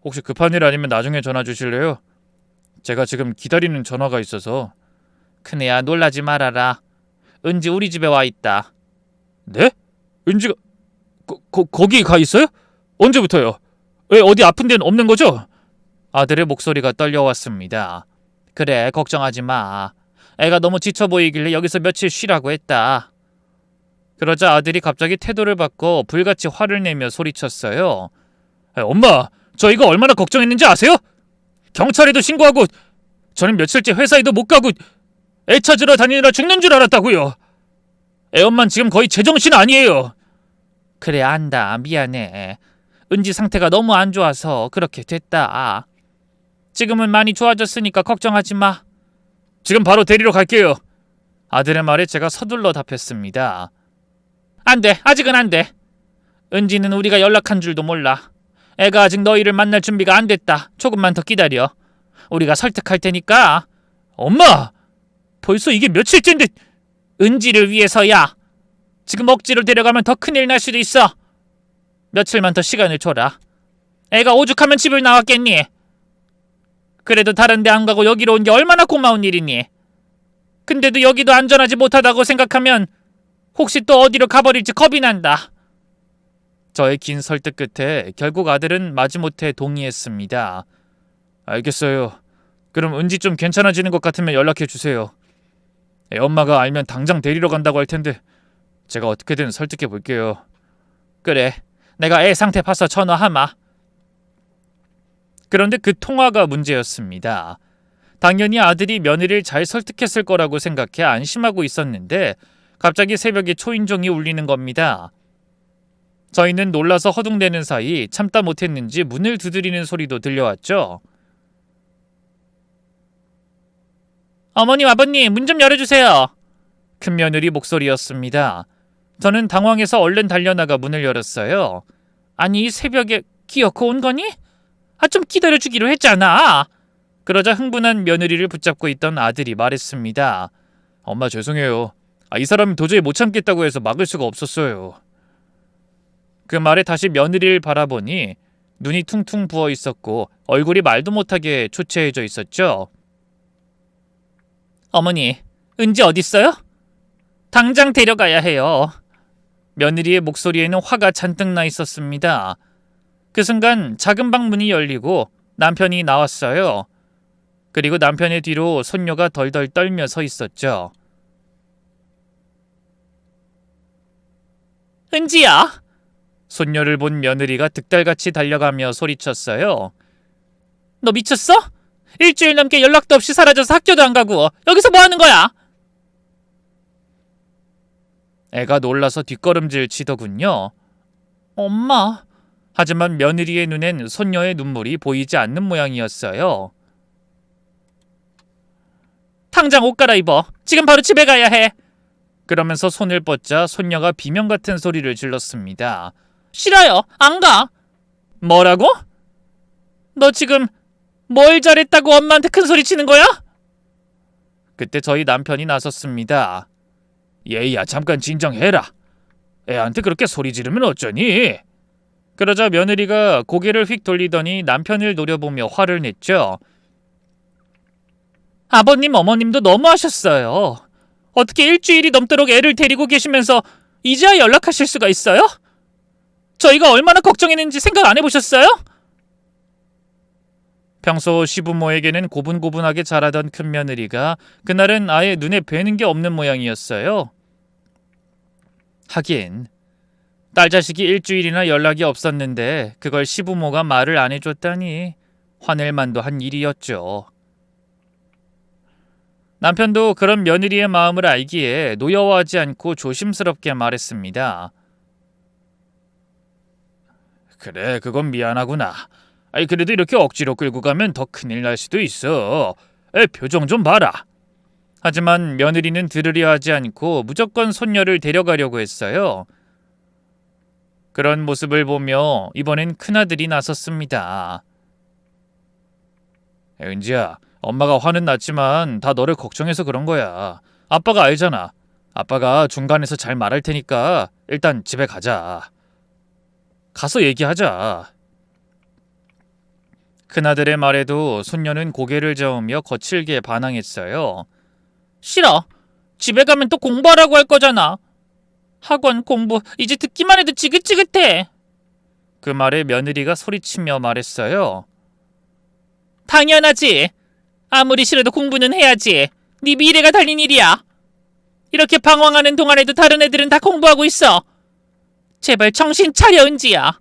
혹시 급한 일 아니면 나중에 전화 주실래요? 제가 지금 기다리는 전화가 있어서. 큰애야, 놀라지 말아라. 은지 우리 집에 와 있다. 네? 은지가 거기 가 있어요? 언제부터요? 왜 어디 아픈 데는 없는 거죠? 아들의 목소리가 떨려왔습니다. 그래, 걱정하지 마. 애가 너무 지쳐 보이길래 여기서 며칠 쉬라고 했다. 그러자 아들이 갑자기 태도를 바꿔 불같이 화를 내며 소리쳤어요. 엄마, 저 이거 얼마나 걱정했는지 아세요? 경찰에도 신고하고 저는 며칠째 회사에도 못 가고 애 찾으러 다니느라 죽는 줄 알았다고요. 애 엄만 지금 거의 제정신 아니에요. 그래, 안다. 미안해. 은지 상태가 너무 안 좋아서 그렇게 됐다. 지금은 많이 좋아졌으니까 걱정하지 마. 지금 바로 데리러 갈게요. 아들의 말에 제가 서둘러 답했습니다. 안 돼. 아직은 안 돼. 은지는 우리가 연락한 줄도 몰라. 애가 아직 너희를 만날 준비가 안 됐다. 조금만 더 기다려. 우리가 설득할 테니까. 엄마! 벌써 이게 며칠째인데. 은지를 위해서야. 지금 억지로 데려가면 더 큰일 날 수도 있어. 며칠만 더 시간을 줘라. 애가 오죽하면 집을 나왔겠니? 그래도 다른 데 안 가고 여기로 온 게 얼마나 고마운 일이니? 근데도 여기도 안전하지 못하다고 생각하면 혹시 또 어디로 가버릴지 겁이 난다. 저의 긴 설득 끝에 결국 아들은 마지못해 동의했습니다. 알겠어요. 그럼 은지 좀 괜찮아지는 것 같으면 연락해 주세요. 애 엄마가 알면 당장 데리러 간다고 할 텐데 제가 어떻게든 설득해 볼게요. 그래, 내가 애 상태 봐서 전화하마. 그런데 그 통화가 문제였습니다. 당연히 아들이 며느리를 잘 설득했을 거라고 생각해 안심하고 있었는데 갑자기 새벽에 초인종이 울리는 겁니다. 저희는 놀라서 허둥대는 사이 참다 못했는지 문을 두드리는 소리도 들려왔죠. 어머님, 아버님, 문 좀 열어주세요. 큰며느리 목소리였습니다. 저는 당황해서 얼른 달려나가 문을 열었어요. 아니, 이 새벽에 기어코 온 거니? 좀 기다려주기로 했잖아. 그러자 흥분한 며느리를 붙잡고 있던 아들이 말했습니다. 엄마, 죄송해요. 이 사람이 도저히 못 참겠다고 해서 막을 수가 없었어요. 그 말에 다시 며느리를 바라보니 눈이 퉁퉁 부어 있었고 얼굴이 말도 못하게 초췌해져 있었죠. 어머니, 은지 어딨어요? 당장 데려가야 해요. 며느리의 목소리에는 화가 잔뜩 나 있었습니다. 그 순간 작은 방 문이 열리고 남편이 나왔어요. 그리고 남편의 뒤로 손녀가 덜덜 떨며 서 있었죠. 은지야! 손녀를 본 며느리가 득달같이 달려가며 소리쳤어요. 너 미쳤어? 일주일 넘게 연락도 없이 사라져서 학교도 안 가고 여기서 뭐 하는 거야? 애가 놀라서 뒷걸음질 치더군요. 엄마. 하지만 며느리의 눈엔 손녀의 눈물이 보이지 않는 모양이었어요. 당장 옷 갈아입어. 지금 바로 집에 가야 해. 그러면서 손을 뻗자 손녀가 비명 같은 소리를 질렀습니다. 싫어요. 안 가. 뭐라고? 너 지금 뭘 잘했다고 엄마한테 큰 소리 치는 거야? 그때 저희 남편이 나섰습니다. 얘야, 잠깐 진정해라. 애한테 그렇게 소리 지르면 어쩌니? 그러자 며느리가 고개를 휙 돌리더니 남편을 노려보며 화를 냈죠. 아버님, 어머님도 너무하셨어요. 어떻게 일주일이 넘도록 애를 데리고 계시면서 이제야 연락하실 수가 있어요? 저희가 얼마나 걱정했는지 생각 안 해보셨어요? 평소 시부모에게는 고분고분하게 자라던 큰며느리가 그날은 아예 눈에 뵈는 게 없는 모양이었어요. 하긴 딸 자식이 일주일이나 연락이 없었는데 그걸 시부모가 말을 안 해줬다니 화낼 만도 한 일이었죠. 남편도 그런 며느리의 마음을 알기에 노여워하지 않고 조심스럽게 말했습니다. 그래, 그건 미안하구나. 그래도 이렇게 억지로 끌고 가면 더 큰일 날 수도 있어. 표정 좀 봐라. 하지만 며느리는 들으려 하지 않고 무조건 손녀를 데려가려고 했어요. 그런 모습을 보며 이번엔 큰아들이 나섰습니다. 은지야, 엄마가 화는 났지만 다 너를 걱정해서 그런 거야. 아빠가 알잖아. 아빠가 중간에서 잘 말할 테니까 일단 집에 가자. 가서 얘기하자. 큰아들의 말에도 손녀는 고개를 저으며 거칠게 반항했어요. 싫어. 집에 가면 또 공부하라고 할 거잖아. 학원 공부 이제 듣기만 해도 지긋지긋해. 그 말에 며느리가 소리치며 말했어요. 당연하지. 아무리 싫어도 공부는 해야지. 네 미래가 달린 일이야. 이렇게 방황하는 동안에도 다른 애들은 다 공부하고 있어. 제발 정신 차려, 은지야.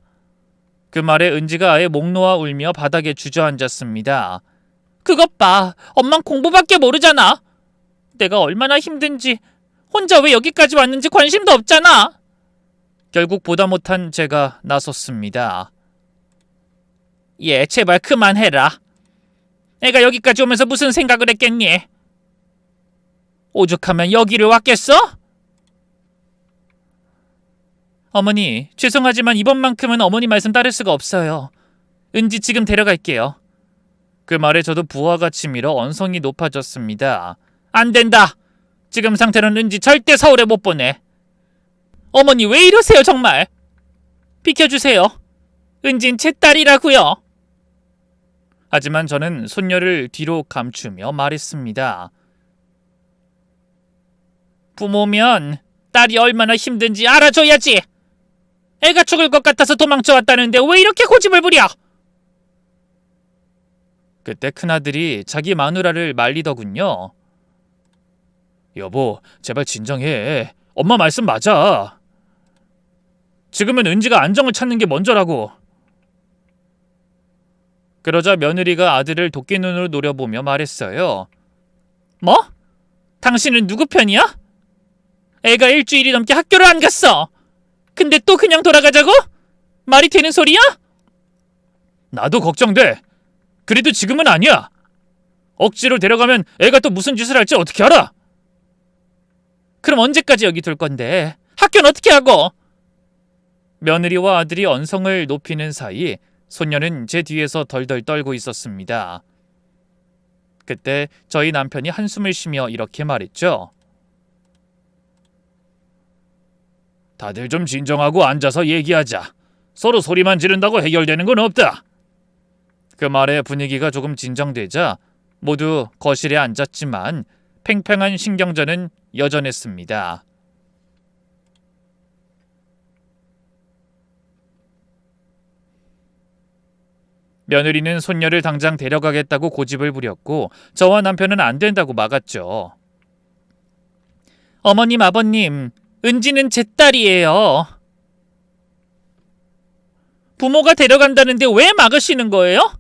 그 말에 은지가 아예 목 놓아 울며 바닥에 주저앉았습니다. 그것 봐. 엄만 공부밖에 모르잖아. 내가 얼마나 힘든지, 혼자 왜 여기까지 왔는지 관심도 없잖아. 결국 보다 못한 제가 나섰습니다. 얘 제발 그만해라. 애가 여기까지 오면서 무슨 생각을 했겠니? 오죽하면 여기를 왔겠어? 어머니, 죄송하지만 이번만큼은 어머니 말씀 따를 수가 없어요. 은지 지금 데려갈게요. 그 말에 저도 부하가 치밀어 언성이 높아졌습니다. 안 된다. 지금 상태로는 은지 절대 서울에 못 보내. 어머니 왜 이러세요 정말. 비켜주세요. 은진 제 딸이라고요. 하지만 저는 손녀를 뒤로 감추며 말했습니다. 부모면 딸이 얼마나 힘든지 알아줘야지. 애가 죽을 것 같아서 도망쳐왔다는데 왜 이렇게 고집을 부려? 그때 큰아들이 자기 마누라를 말리더군요. 여보, 제발 진정해. 엄마 말씀 맞아. 지금은 은지가 안정을 찾는 게 먼저라고. 그러자 며느리가 아들을 도끼눈으로 노려보며 말했어요. 뭐? 당신은 누구 편이야? 애가 일주일이 넘게 학교를 안 갔어. 근데 또 그냥 돌아가자고? 말이 되는 소리야? 나도 걱정돼. 그래도 지금은 아니야. 억지로 데려가면 애가 또 무슨 짓을 할지 어떻게 알아? 그럼 언제까지 여기 둘 건데? 학교는 어떻게 하고? 며느리와 아들이 언성을 높이는 사이 손녀는 제 뒤에서 덜덜 떨고 있었습니다. 그때 저희 남편이 한숨을 쉬며 이렇게 말했죠. 다들 좀 진정하고 앉아서 얘기하자. 서로 소리만 지른다고 해결되는 건 없다. 그 말에 분위기가 조금 진정되자 모두 거실에 앉았지만 팽팽한 신경전은 여전했습니다. 며느리는 손녀를 당장 데려가겠다고 고집을 부렸고 저와 남편은 안 된다고 막았죠. 어머님, 아버님, 은지는 제 딸이에요. 부모가 데려간다는데 왜 막으시는 거예요?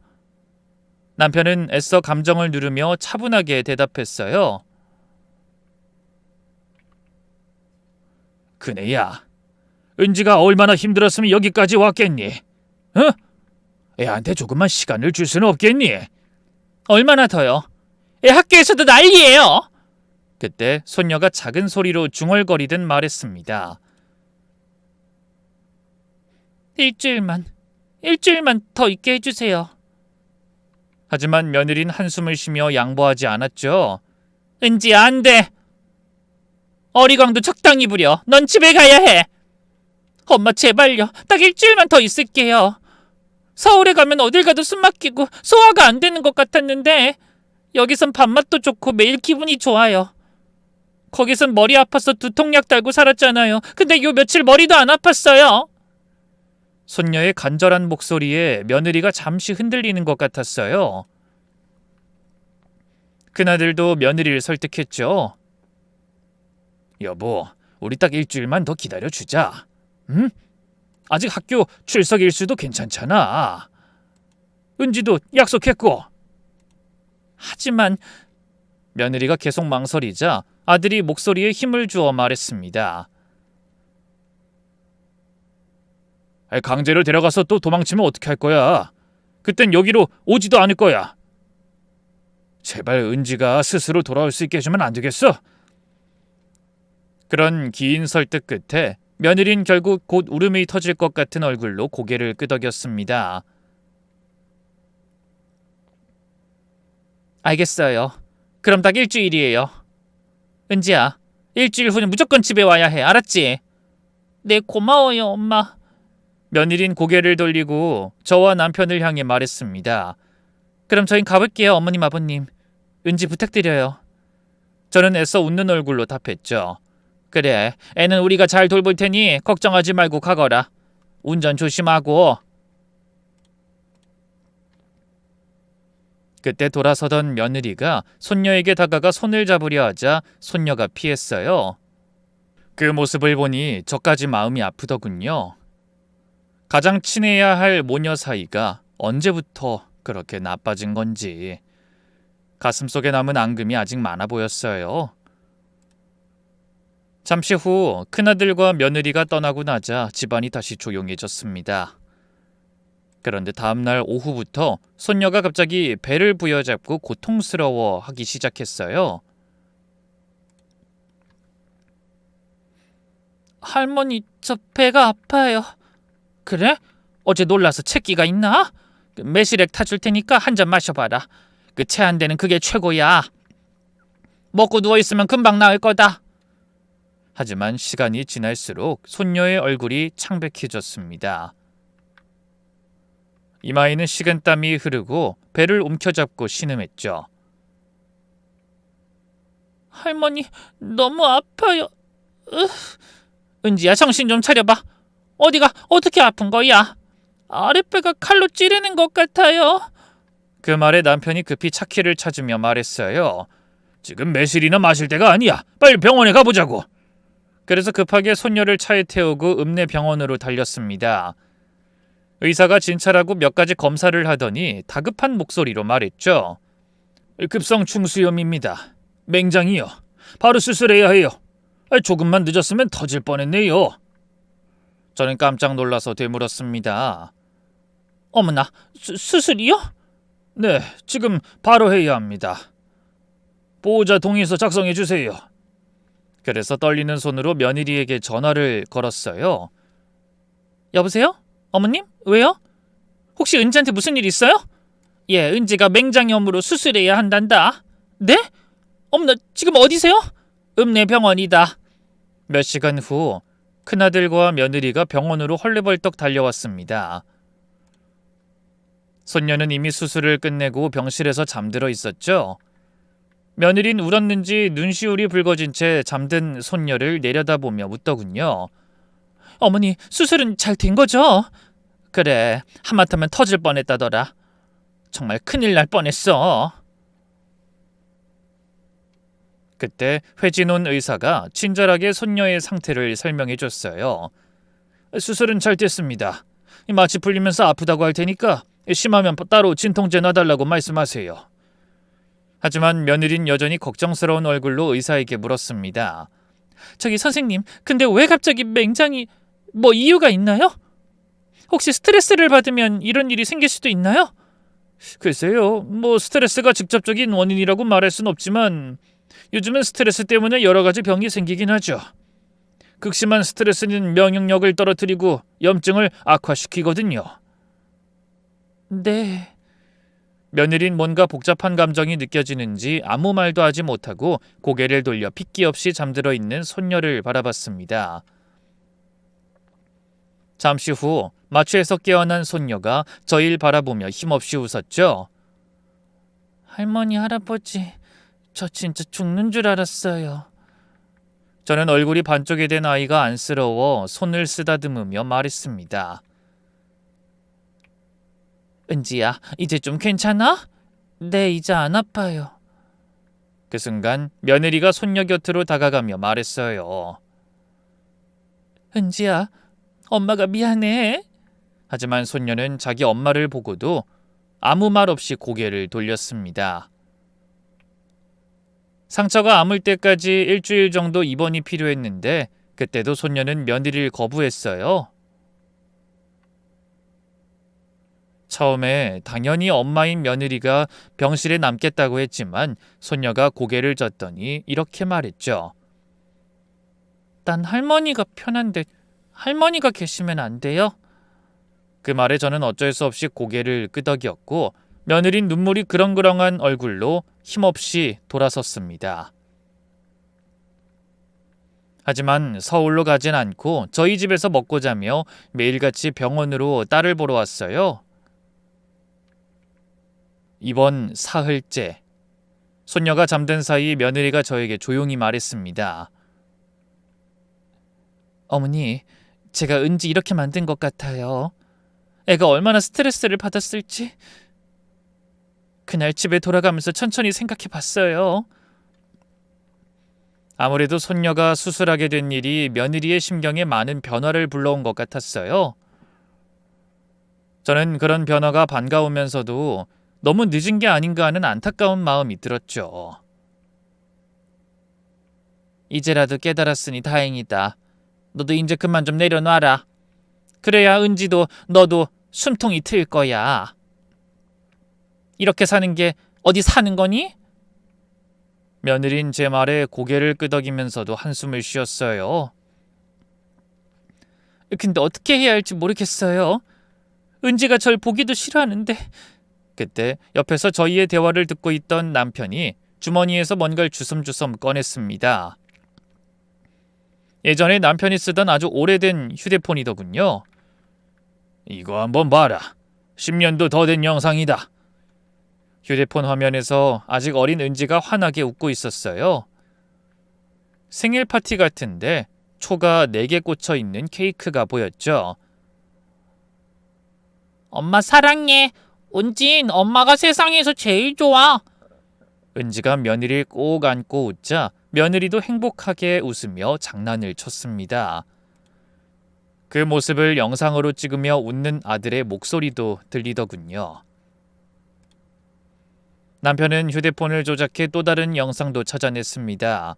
남편은 애써 감정을 누르며 차분하게 대답했어요. 그네야, 은지가 얼마나 힘들었으면 여기까지 왔겠니? 어? 애한테 조금만 시간을 줄 수는 없겠니? 얼마나 더요? 애 학교에서도 난리예요. 그때 손녀가 작은 소리로 중얼거리듯 말했습니다. 일주일만 더 있게 해주세요. 하지만 며느리는 한숨을 쉬며 양보하지 않았죠. 은지야, 안 돼. 어리광도 적당히 부려. 넌 집에 가야 해. 엄마 제발요. 딱 일주일만 더 있을게요. 서울에 가면 어딜 가도 숨 막히고 소화가 안 되는 것 같았는데 여기선 밥맛도 좋고 매일 기분이 좋아요. 거기선 머리 아파서 두통약 달고 살았잖아요. 근데 요 며칠 머리도 안 아팠어요. 손녀의 간절한 목소리에 며느리가 잠시 흔들리는 것 같았어요. 큰아들도 며느리를 설득했죠. 여보, 우리 딱 일주일만 더 기다려주자. 응? 아직 학교 출석 일수도 괜찮잖아. 은지도 약속했고. 하지만 며느리가 계속 망설이자 아들이 목소리에 힘을 주어 말했습니다. 강제로 데려가서 또 도망치면 어떻게 할 거야? 그땐 여기로 오지도 않을 거야. 제발 은지가 스스로 돌아올 수 있게 해주면 안 되겠어? 그런 긴 설득 끝에 며느린 결국 곧 울음이 터질 것 같은 얼굴로 고개를 끄덕였습니다. 알겠어요. 그럼 딱 일주일이에요. 은지야, 일주일 후는 무조건 집에 와야 해. 알았지? 네, 고마워요, 엄마. 며느린 고개를 돌리고 저와 남편을 향해 말했습니다. 그럼 저희 가볼게요, 어머님, 아버님. 은지 부탁드려요. 저는 애써 웃는 얼굴로 답했죠. 그래, 애는 우리가 잘 돌볼 테니 걱정하지 말고 가거라. 운전 조심하고. 그때 돌아서던 며느리가 손녀에게 다가가 손을 잡으려 하자 손녀가 피했어요. 그 모습을 보니 저까지 마음이 아프더군요. 가장 친해야 할 모녀 사이가 언제부터 그렇게 나빠진 건지 가슴속에 남은 앙금이 아직 많아 보였어요. 잠시 후 큰아들과 며느리가 떠나고 나자 집안이 다시 조용해졌습니다. 그런데 다음날 오후부터 손녀가 갑자기 배를 부여잡고 고통스러워하기 시작했어요. 할머니, 저 배가 아파요. 그래? 어제 놀라서 채기가 있나? 매실액 타줄 테니까 한 잔 마셔봐라. 그 체한되는 그게 최고야. 먹고 누워있으면 금방 나을 거다. 하지만 시간이 지날수록 손녀의 얼굴이 창백해졌습니다. 이마에는 식은땀이 흐르고 배를 움켜잡고 신음했죠. 할머니, 너무 아파요. 은지야, 정신 좀 차려봐. 어디가 어떻게 아픈 거야? 아랫배가 칼로 찌르는 것 같아요. 그 말에 남편이 급히 차키를 찾으며 말했어요. 지금 매실이나 마실 때가 아니야. 빨리 병원에 가보자고. 그래서 급하게 손녀를 차에 태우고 읍내병원으로 달렸습니다. 의사가 진찰하고 몇 가지 검사를 하더니 다급한 목소리로 말했죠. 급성 충수염입니다. 맹장이요. 바로 수술해야 해요. 조금만 늦었으면 터질 뻔했네요. 저는 깜짝 놀라서 되물었습니다. 어머나, 수술이요? 네, 지금 바로 해야 합니다. 보호자 동의서 작성해 주세요. 그래서 떨리는 손으로 며느리에게 전화를 걸었어요. 여보세요? 어머님? 왜요? 혹시 은지한테 무슨 일 있어요? 예, 은지가 맹장염으로 수술해야 한단다. 네? 어머나, 지금 어디세요? 읍내병원이다. 몇 시간 후 큰아들과 며느리가 병원으로 헐레벌떡 달려왔습니다. 손녀는 이미 수술을 끝내고 병실에서 잠들어 있었죠. 며느린 울었는지 눈시울이 붉어진 채 잠든 손녀를 내려다보며 묻더군요. 어머니, 수술은 잘 된 거죠? 그래, 하마터면 터질 뻔했다더라. 정말 큰일 날 뻔했어. 그때 회진온 의사가 친절하게 손녀의 상태를 설명해 줬어요. 수술은 잘 됐습니다. 마취 풀리면서 아프다고 할 테니까 심하면 따로 진통제 놔달라고 말씀하세요. 하지만 며느린 여전히 걱정스러운 얼굴로 의사에게 물었습니다. 저기 선생님, 근데 왜 갑자기 맹장이... 뭐 이유가 있나요? 혹시 스트레스를 받으면 이런 일이 생길 수도 있나요? 글쎄요, 뭐 스트레스가 직접적인 원인이라고 말할 순 없지만 요즘은 스트레스 때문에 여러 가지 병이 생기긴 하죠. 극심한 스트레스는 면역력을 떨어뜨리고 염증을 악화시키거든요. 네. 며느린 뭔가 복잡한 감정이 느껴지는지 아무 말도 하지 못하고 고개를 돌려 핏기 없이 잠들어 있는 손녀를 바라봤습니다. 잠시 후 마취에서 깨어난 손녀가 저희를 바라보며 힘없이 웃었죠. 할머니, 할아버지, 저 진짜 죽는 줄 알았어요. 저는 얼굴이 반쪽이 된 아이가 안쓰러워 손을 쓰다듬으며 말했습니다. 은지야, 이제 좀 괜찮아? 네, 이제 안 아파요. 그 순간 며느리가 손녀 곁으로 다가가며 말했어요. 은지야, 엄마가 미안해. 하지만 손녀는 자기 엄마를 보고도 아무 말 없이 고개를 돌렸습니다. 상처가 아물 때까지 일주일 정도 입원이 필요했는데 그때도 손녀는 며느리를 거부했어요. 처음에 당연히 엄마인 며느리가 병실에 남겠다고 했지만 손녀가 고개를 젓더니 이렇게 말했죠. 난 할머니가 편한데 할머니가 계시면 안 돼요? 그 말에 저는 어쩔 수 없이 고개를 끄덕였고 며느린 눈물이 그렁그렁한 얼굴로 힘없이 돌아섰습니다. 하지만 서울로 가진 않고 저희 집에서 먹고 자며 매일같이 병원으로 딸을 보러 왔어요. 이번 사흘째, 손녀가 잠든 사이 며느리가 저에게 조용히 말했습니다. 어머니, 제가 은지 이렇게 만든 것 같아요. 애가 얼마나 스트레스를 받았을지. 그날 집에 돌아가면서 천천히 생각해 봤어요. 아무래도 손녀가 수술하게 된 일이 며느리의 심경에 많은 변화를 불러온 것 같았어요. 저는 그런 변화가 반가우면서도 너무 늦은 게 아닌가 하는 안타까운 마음이 들었죠. 이제라도 깨달았으니 다행이다. 너도 이제 그만 좀 내려놔라. 그래야 은지도 너도 숨통이 트일 거야. 이렇게 사는 게 어디 사는 거니? 며느린 제 말에 고개를 끄덕이면서도 한숨을 쉬었어요. 근데 어떻게 해야 할지 모르겠어요. 은지가 절 보기도 싫어하는데. 그때 옆에서 저희의 대화를 듣고 있던 남편이 주머니에서 뭔가를 주섬주섬 꺼냈습니다. 예전에 남편이 쓰던 아주 오래된 휴대폰이더군요. 이거 한번 봐라. 10년도 더 된 영상이다. 휴대폰 화면에서 아직 어린 은지가 환하게 웃고 있었어요. 생일 파티 같은데 초가 4개 꽂혀 있는 케이크가 보였죠. 엄마 사랑해. 은진, 엄마가 세상에서 제일 좋아. 은지가 며느리를 꼭 안고 웃자 며느리도 행복하게 웃으며 장난을 쳤습니다. 그 모습을 영상으로 찍으며 웃는 아들의 목소리도 들리더군요. 남편은 휴대폰을 조작해 또 다른 영상도 찾아냈습니다.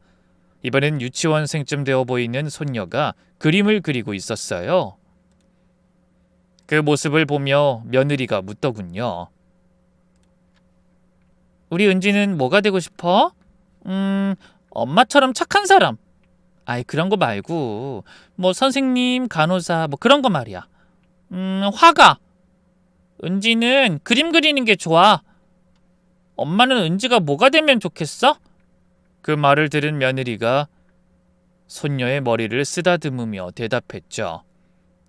이번엔 유치원생쯤 되어 보이는 손녀가 그림을 그리고 있었어요. 그 모습을 보며 며느리가 묻더군요. 우리 은지는 뭐가 되고 싶어? 엄마처럼 착한 사람. 아이, 그런 거 말고 뭐 선생님, 간호사 뭐 그런 거 말이야. 화가. 은지는 그림 그리는 게 좋아. 엄마는 은지가 뭐가 되면 좋겠어? 그 말을 들은 며느리가 손녀의 머리를 쓰다듬으며 대답했죠.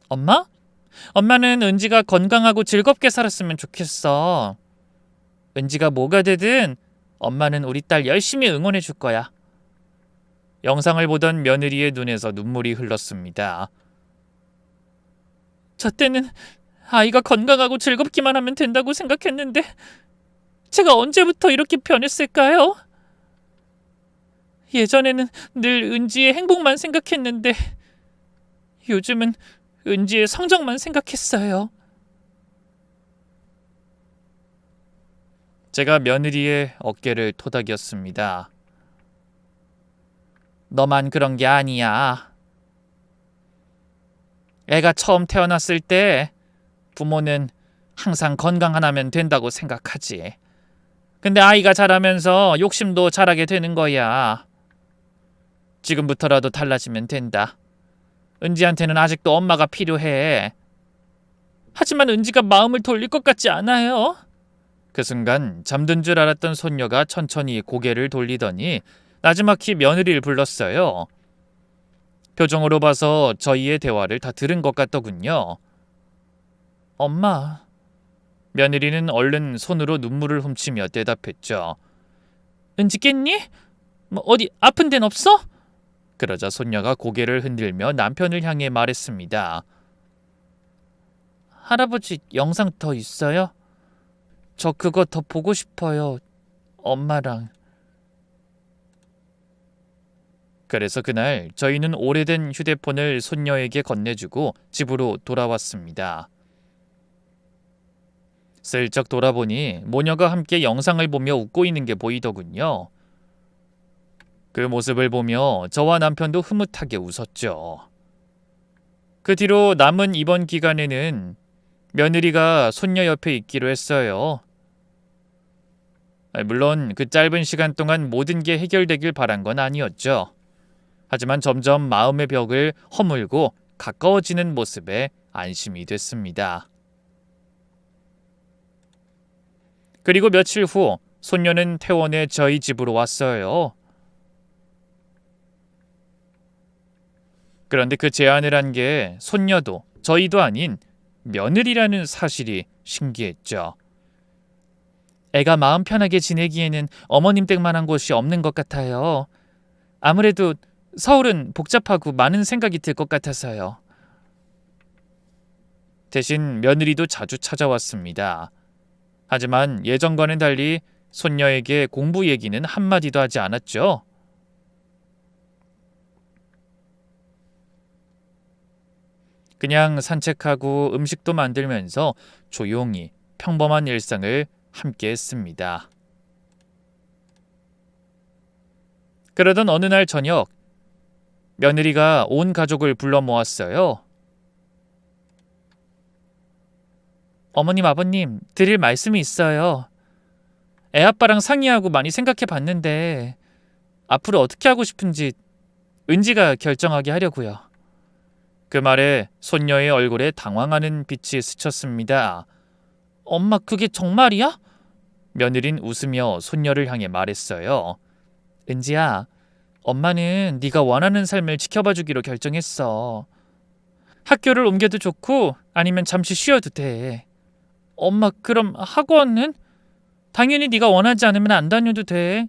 엄마? 엄마는 은지가 건강하고 즐겁게 살았으면 좋겠어. 은지가 뭐가 되든 엄마는 우리 딸 열심히 응원해 줄 거야. 영상을 보던 며느리의 눈에서 눈물이 흘렀습니다. 저 때는 아이가 건강하고 즐겁기만 하면 된다고 생각했는데 제가 언제부터 이렇게 변했을까요? 예전에는 늘 은지의 행복만 생각했는데 요즘은 은지의 성적만 생각했어요. 제가 며느리의 어깨를 토닥였습니다. 너만 그런 게 아니야. 애가 처음 태어났을 때 부모는 항상 건강 하나면 된다고 생각하지. 근데 아이가 자라면서 욕심도 자라게 되는 거야. 지금부터라도 달라지면 된다. 은지한테는 아직도 엄마가 필요해. 하지만 은지가 마음을 돌릴 것 같지 않아요. 그 순간 잠든 줄 알았던 손녀가 천천히 고개를 돌리더니 나지막히 며느리를 불렀어요. 표정으로 봐서 저희의 대화를 다 들은 것 같더군요. 엄마. 며느리는 얼른 손으로 눈물을 훔치며 대답했죠. 은지 깼니? 뭐 어디 아픈 데는 없어? 그러자 손녀가 고개를 흔들며 남편을 향해 말했습니다. 할아버지 영상 더 있어요? 저 그거 더 보고 싶어요. 엄마랑. 그래서 그날 저희는 오래된 휴대폰을 손녀에게 건네주고 집으로 돌아왔습니다. 슬쩍 돌아보니 모녀가 함께 영상을 보며 웃고 있는 게 보이더군요. 그 모습을 보며 저와 남편도 흐뭇하게 웃었죠. 그 뒤로 남은 입원 기간에는 며느리가 손녀 옆에 있기로 했어요. 물론 그 짧은 시간 동안 모든 게 해결되길 바란 건 아니었죠. 하지만 점점 마음의 벽을 허물고 가까워지는 모습에 안심이 됐습니다. 그리고 며칠 후 손녀는 퇴원해 저희 집으로 왔어요. 그런데 그 제안을 한 게 손녀도 저희도 아닌 며느리라는 사실이 신기했죠. 애가 마음 편하게 지내기에는 어머님 댁만한 곳이 없는 것 같아요. 아무래도 서울은 복잡하고 많은 생각이 들 것 같아서요. 대신 며느리도 자주 찾아왔습니다. 하지만 예전과는 달리 손녀에게 공부 얘기는 한마디도 하지 않았죠. 그냥 산책하고 음식도 만들면서 조용히 평범한 일상을 함께 했습니다. 그러던 어느 날 저녁, 며느리가 온 가족을 불러 모았어요. 어머님, 아버님, 드릴 말씀이 있어요. 애아빠랑 상의하고 많이 생각해 봤는데 앞으로 어떻게 하고 싶은지 은지가 결정하게 하려고요. 그 말에 손녀의 얼굴에 당황하는 빛이 스쳤습니다. 엄마, 그게 정말이야? 며느린 웃으며 손녀를 향해 말했어요. 은지야, 엄마는 네가 원하는 삶을 지켜봐 주기로 결정했어. 학교를 옮겨도 좋고 아니면 잠시 쉬어도 돼. 엄마, 그럼 학원은? 당연히 네가 원하지 않으면 안 다녀도 돼.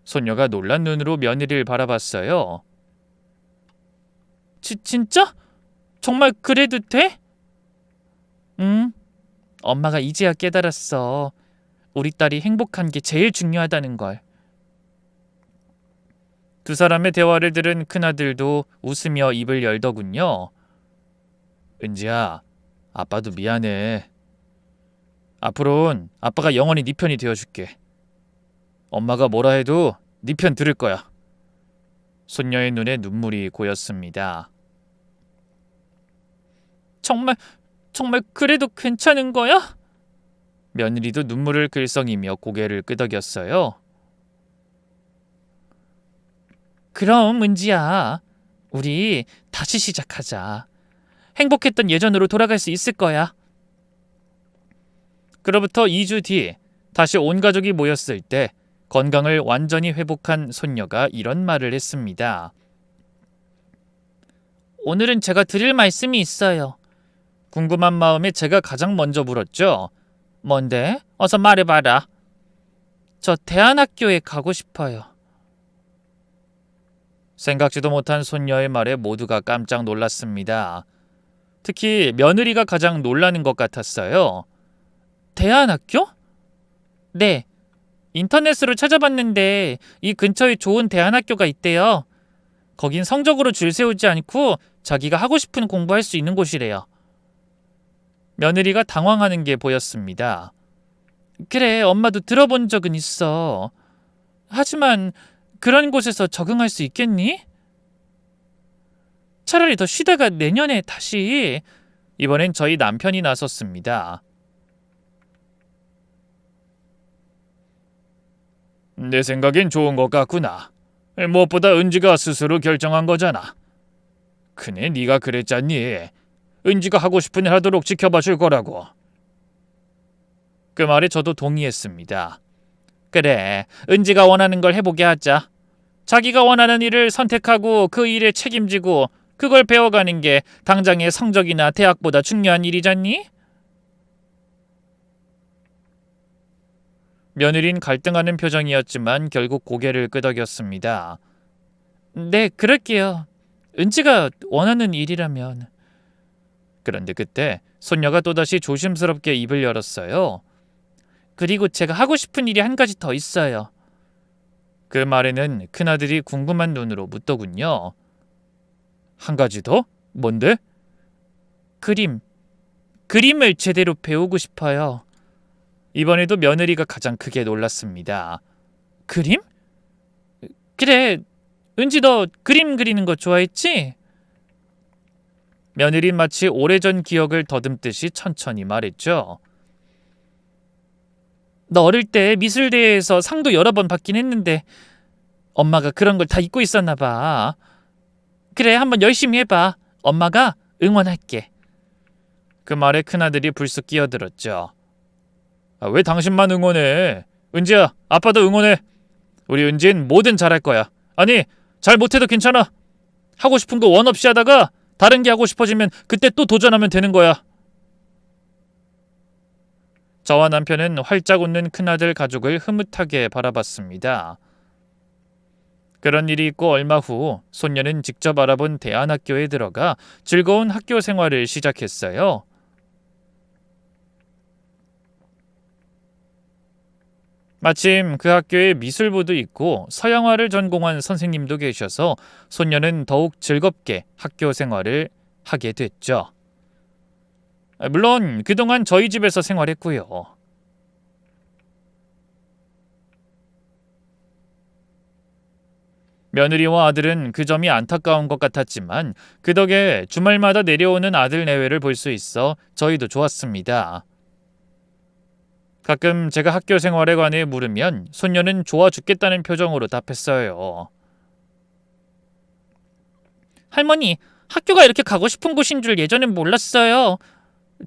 손녀가 놀란 눈으로 며느리를 바라봤어요. 진짜? 정말 그래도 돼? 응. 엄마가 이제야 깨달았어. 우리 딸이 행복한 게 제일 중요하다는 걸. 두 사람의 대화를 들은 큰아들도 웃으며 입을 열더군요. 은지야, 아빠도 미안해. 앞으론 아빠가 영원히 네 편이 되어줄게. 엄마가 뭐라 해도 네 편 들을 거야. 손녀의 눈에 눈물이 고였습니다. 정말 그래도 괜찮은 거야? 며느리도 눈물을 글썽이며 고개를 끄덕였어요. 그럼 은지야, 우리 다시 시작하자. 행복했던 예전으로 돌아갈 수 있을 거야. 그로부터 2주 뒤 다시 온 가족이 모였을 때 건강을 완전히 회복한 손녀가 이런 말을 했습니다. 오늘은 제가 드릴 말씀이 있어요. 궁금한 마음에 제가 가장 먼저 물었죠. 뭔데? 어서 말해봐라. 저 대안학교에 가고 싶어요. 생각지도 못한 손녀의 말에 모두가 깜짝 놀랐습니다. 특히 며느리가 가장 놀라는 것 같았어요. 대안학교? 네. 인터넷으로 찾아봤는데 이 근처에 좋은 대안학교가 있대요. 거긴 성적으로 줄 세우지 않고 자기가 하고 싶은 공부할 수 있는 곳이래요. 며느리가 당황하는 게 보였습니다. 그래, 엄마도 들어본 적은 있어. 하지만 그런 곳에서 적응할 수 있겠니? 차라리 더 쉬다가 내년에 다시. 이번엔 저희 남편이 나섰습니다. 내 생각엔 좋은 것 같구나. 무엇보다 은지가 스스로 결정한 거잖아. 그네 네가 그랬잖니. 은지가 하고 싶은 일 하도록 지켜봐 줄 거라고. 그 말에 저도 동의했습니다. 그래, 은지가 원하는 걸 해보게 하자. 자기가 원하는 일을 선택하고 그 일에 책임지고 그걸 배워가는 게 당장의 성적이나 대학보다 중요한 일이잖니? 며느린 갈등하는 표정이었지만 결국 고개를 끄덕였습니다. 네, 그럴게요. 은지가 원하는 일이라면. 그런데 그때 손녀가 또다시 조심스럽게 입을 열었어요. 그리고 제가 하고 싶은 일이 한 가지 더 있어요. 그 말에는 큰아들이 궁금한 눈으로 묻더군요. 한 가지 더? 뭔데? 그림을 제대로 배우고 싶어요. 이번에도 며느리가 가장 크게 놀랐습니다. 그림? 그래, 은지 너 그림 그리는 거 좋아했지? 며느리 마치 오래전 기억을 더듬듯이 천천히 말했죠. 너 어릴 때 미술대회에서 상도 여러 번 받긴 했는데 엄마가 그런 걸 다 잊고 있었나 봐. 그래, 한번 열심히 해봐. 엄마가 응원할게. 그 말에 큰아들이 불쑥 끼어들었죠. 왜 당신만 응원해? 은지야, 아빠도 응원해. 우리 은지는 뭐든 잘할 거야. 아니, 잘 못해도 괜찮아. 하고 싶은 거 원 없이 하다가 다른 게 하고 싶어지면 그때 또 도전하면 되는 거야. 저와 남편은 활짝 웃는 큰아들 가족을 흐뭇하게 바라봤습니다. 그런 일이 있고 얼마 후 손녀는 직접 알아본 대안학교에 들어가 즐거운 학교 생활을 시작했어요. 마침 그 학교에 미술부도 있고 서양화를 전공한 선생님도 계셔서 손녀는 더욱 즐겁게 학교 생활을 하게 됐죠. 물론 그동안 저희 집에서 생활했고요. 며느리와 아들은 그 점이 안타까운 것 같았지만 그 덕에 주말마다 내려오는 아들 내외를 볼 수 있어 저희도 좋았습니다. 가끔 제가 학교 생활에 관해 물으면 손녀는 좋아 죽겠다는 표정으로 답했어요. 할머니, 학교가 이렇게 가고 싶은 곳인 줄 예전엔 몰랐어요.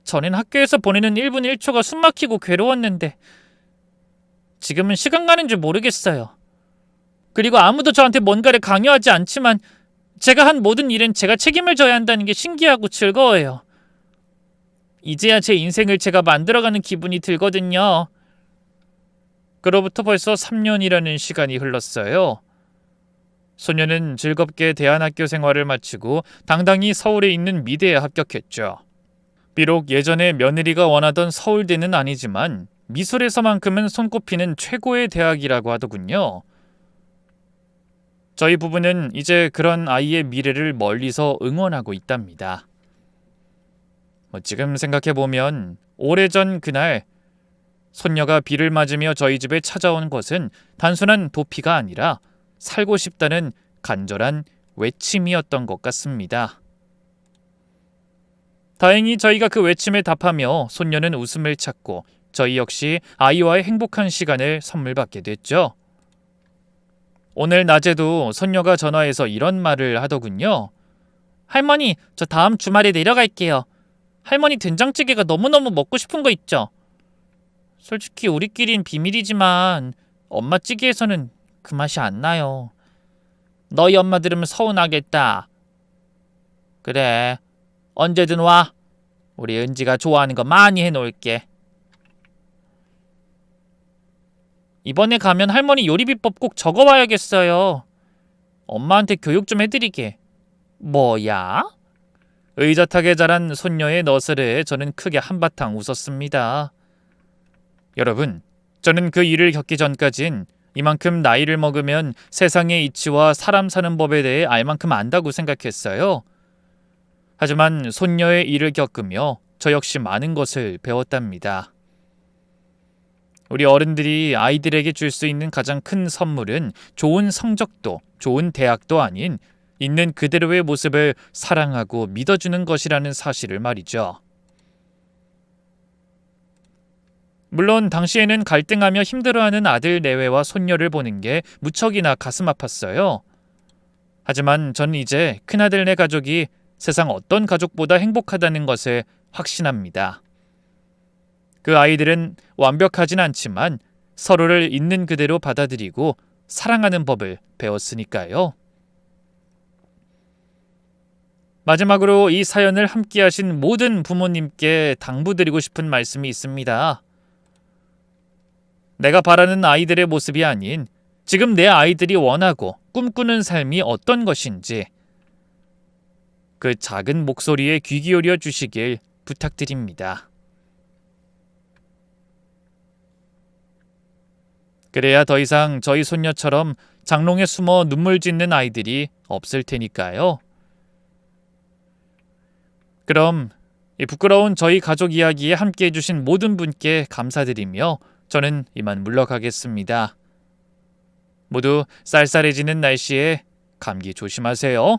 전엔 학교에서 보내는 1분 1초가 숨막히고 괴로웠는데 지금은 시간 가는 줄 모르겠어요. 그리고 아무도 저한테 뭔가를 강요하지 않지만 제가 한 모든 일엔 제가 책임을 져야 한다는 게 신기하고 즐거워요. 이제야 제 인생을 제가 만들어가는 기분이 들거든요. 그로부터 벌써 3년이라는 시간이 흘렀어요. 소녀는 즐겁게 대안학교 생활을 마치고 당당히 서울에 있는 미대에 합격했죠. 비록 예전에 며느리가 원하던 서울대는 아니지만 미술에서만큼은 손꼽히는 최고의 대학이라고 하더군요. 저희 부부는 이제 그런 아이의 미래를 멀리서 응원하고 있답니다. 지금 생각해보면 오래전 그날 손녀가 비를 맞으며 저희 집에 찾아온 것은 단순한 도피가 아니라 살고 싶다는 간절한 외침이었던 것 같습니다. 다행히 저희가 그 외침에 답하며 손녀는 웃음을 찾고 저희 역시 아이와의 행복한 시간을 선물 받게 됐죠. 오늘 낮에도 손녀가 전화해서 이런 말을 하더군요. 할머니, 저 다음 주말에 내려갈게요. 할머니 된장찌개가 너무너무 먹고 싶은 거 있죠? 솔직히 우리끼린 비밀이지만 엄마 찌개에서는 그 맛이 안 나요. 너희 엄마 들으면 서운하겠다. 그래, 언제든 와. 우리 은지가 좋아하는 거 많이 해놓을게. 이번에 가면 할머니 요리 비법 꼭 적어와야겠어요. 엄마한테 교육 좀 해드리게. 뭐야? 의젓하게 자란 손녀의 너스레에 저는 크게 한바탕 웃었습니다. 여러분, 저는 그 일을 겪기 전까진 이만큼 나이를 먹으면 세상의 이치와 사람 사는 법에 대해 알 만큼 안다고 생각했어요. 하지만 손녀의 일을 겪으며 저 역시 많은 것을 배웠답니다. 우리 어른들이 아이들에게 줄 수 있는 가장 큰 선물은 좋은 성적도, 좋은 대학도 아닌 있는 그대로의 모습을 사랑하고 믿어주는 것이라는 사실을 말이죠. 물론 당시에는 갈등하며 힘들어하는 아들 내외와 손녀를 보는 게 무척이나 가슴 아팠어요. 하지만 저는 이제 큰아들네 가족이 세상 어떤 가족보다 행복하다는 것을 확신합니다. 그 아이들은 완벽하진 않지만 서로를 있는 그대로 받아들이고 사랑하는 법을 배웠으니까요. 마지막으로 이 사연을 함께하신 모든 부모님께 당부드리고 싶은 말씀이 있습니다. 내가 바라는 아이들의 모습이 아닌 지금 내 아이들이 원하고 꿈꾸는 삶이 어떤 것인지 그 작은 목소리에 귀 기울여 주시길 부탁드립니다. 그래야 더 이상 저희 손녀처럼 장롱에 숨어 눈물 짓는 아이들이 없을 테니까요. 그럼 이 부끄러운 저희 가족 이야기에 함께해 주신 모든 분께 감사드리며 저는 이만 물러가겠습니다. 모두 쌀쌀해지는 날씨에 감기 조심하세요.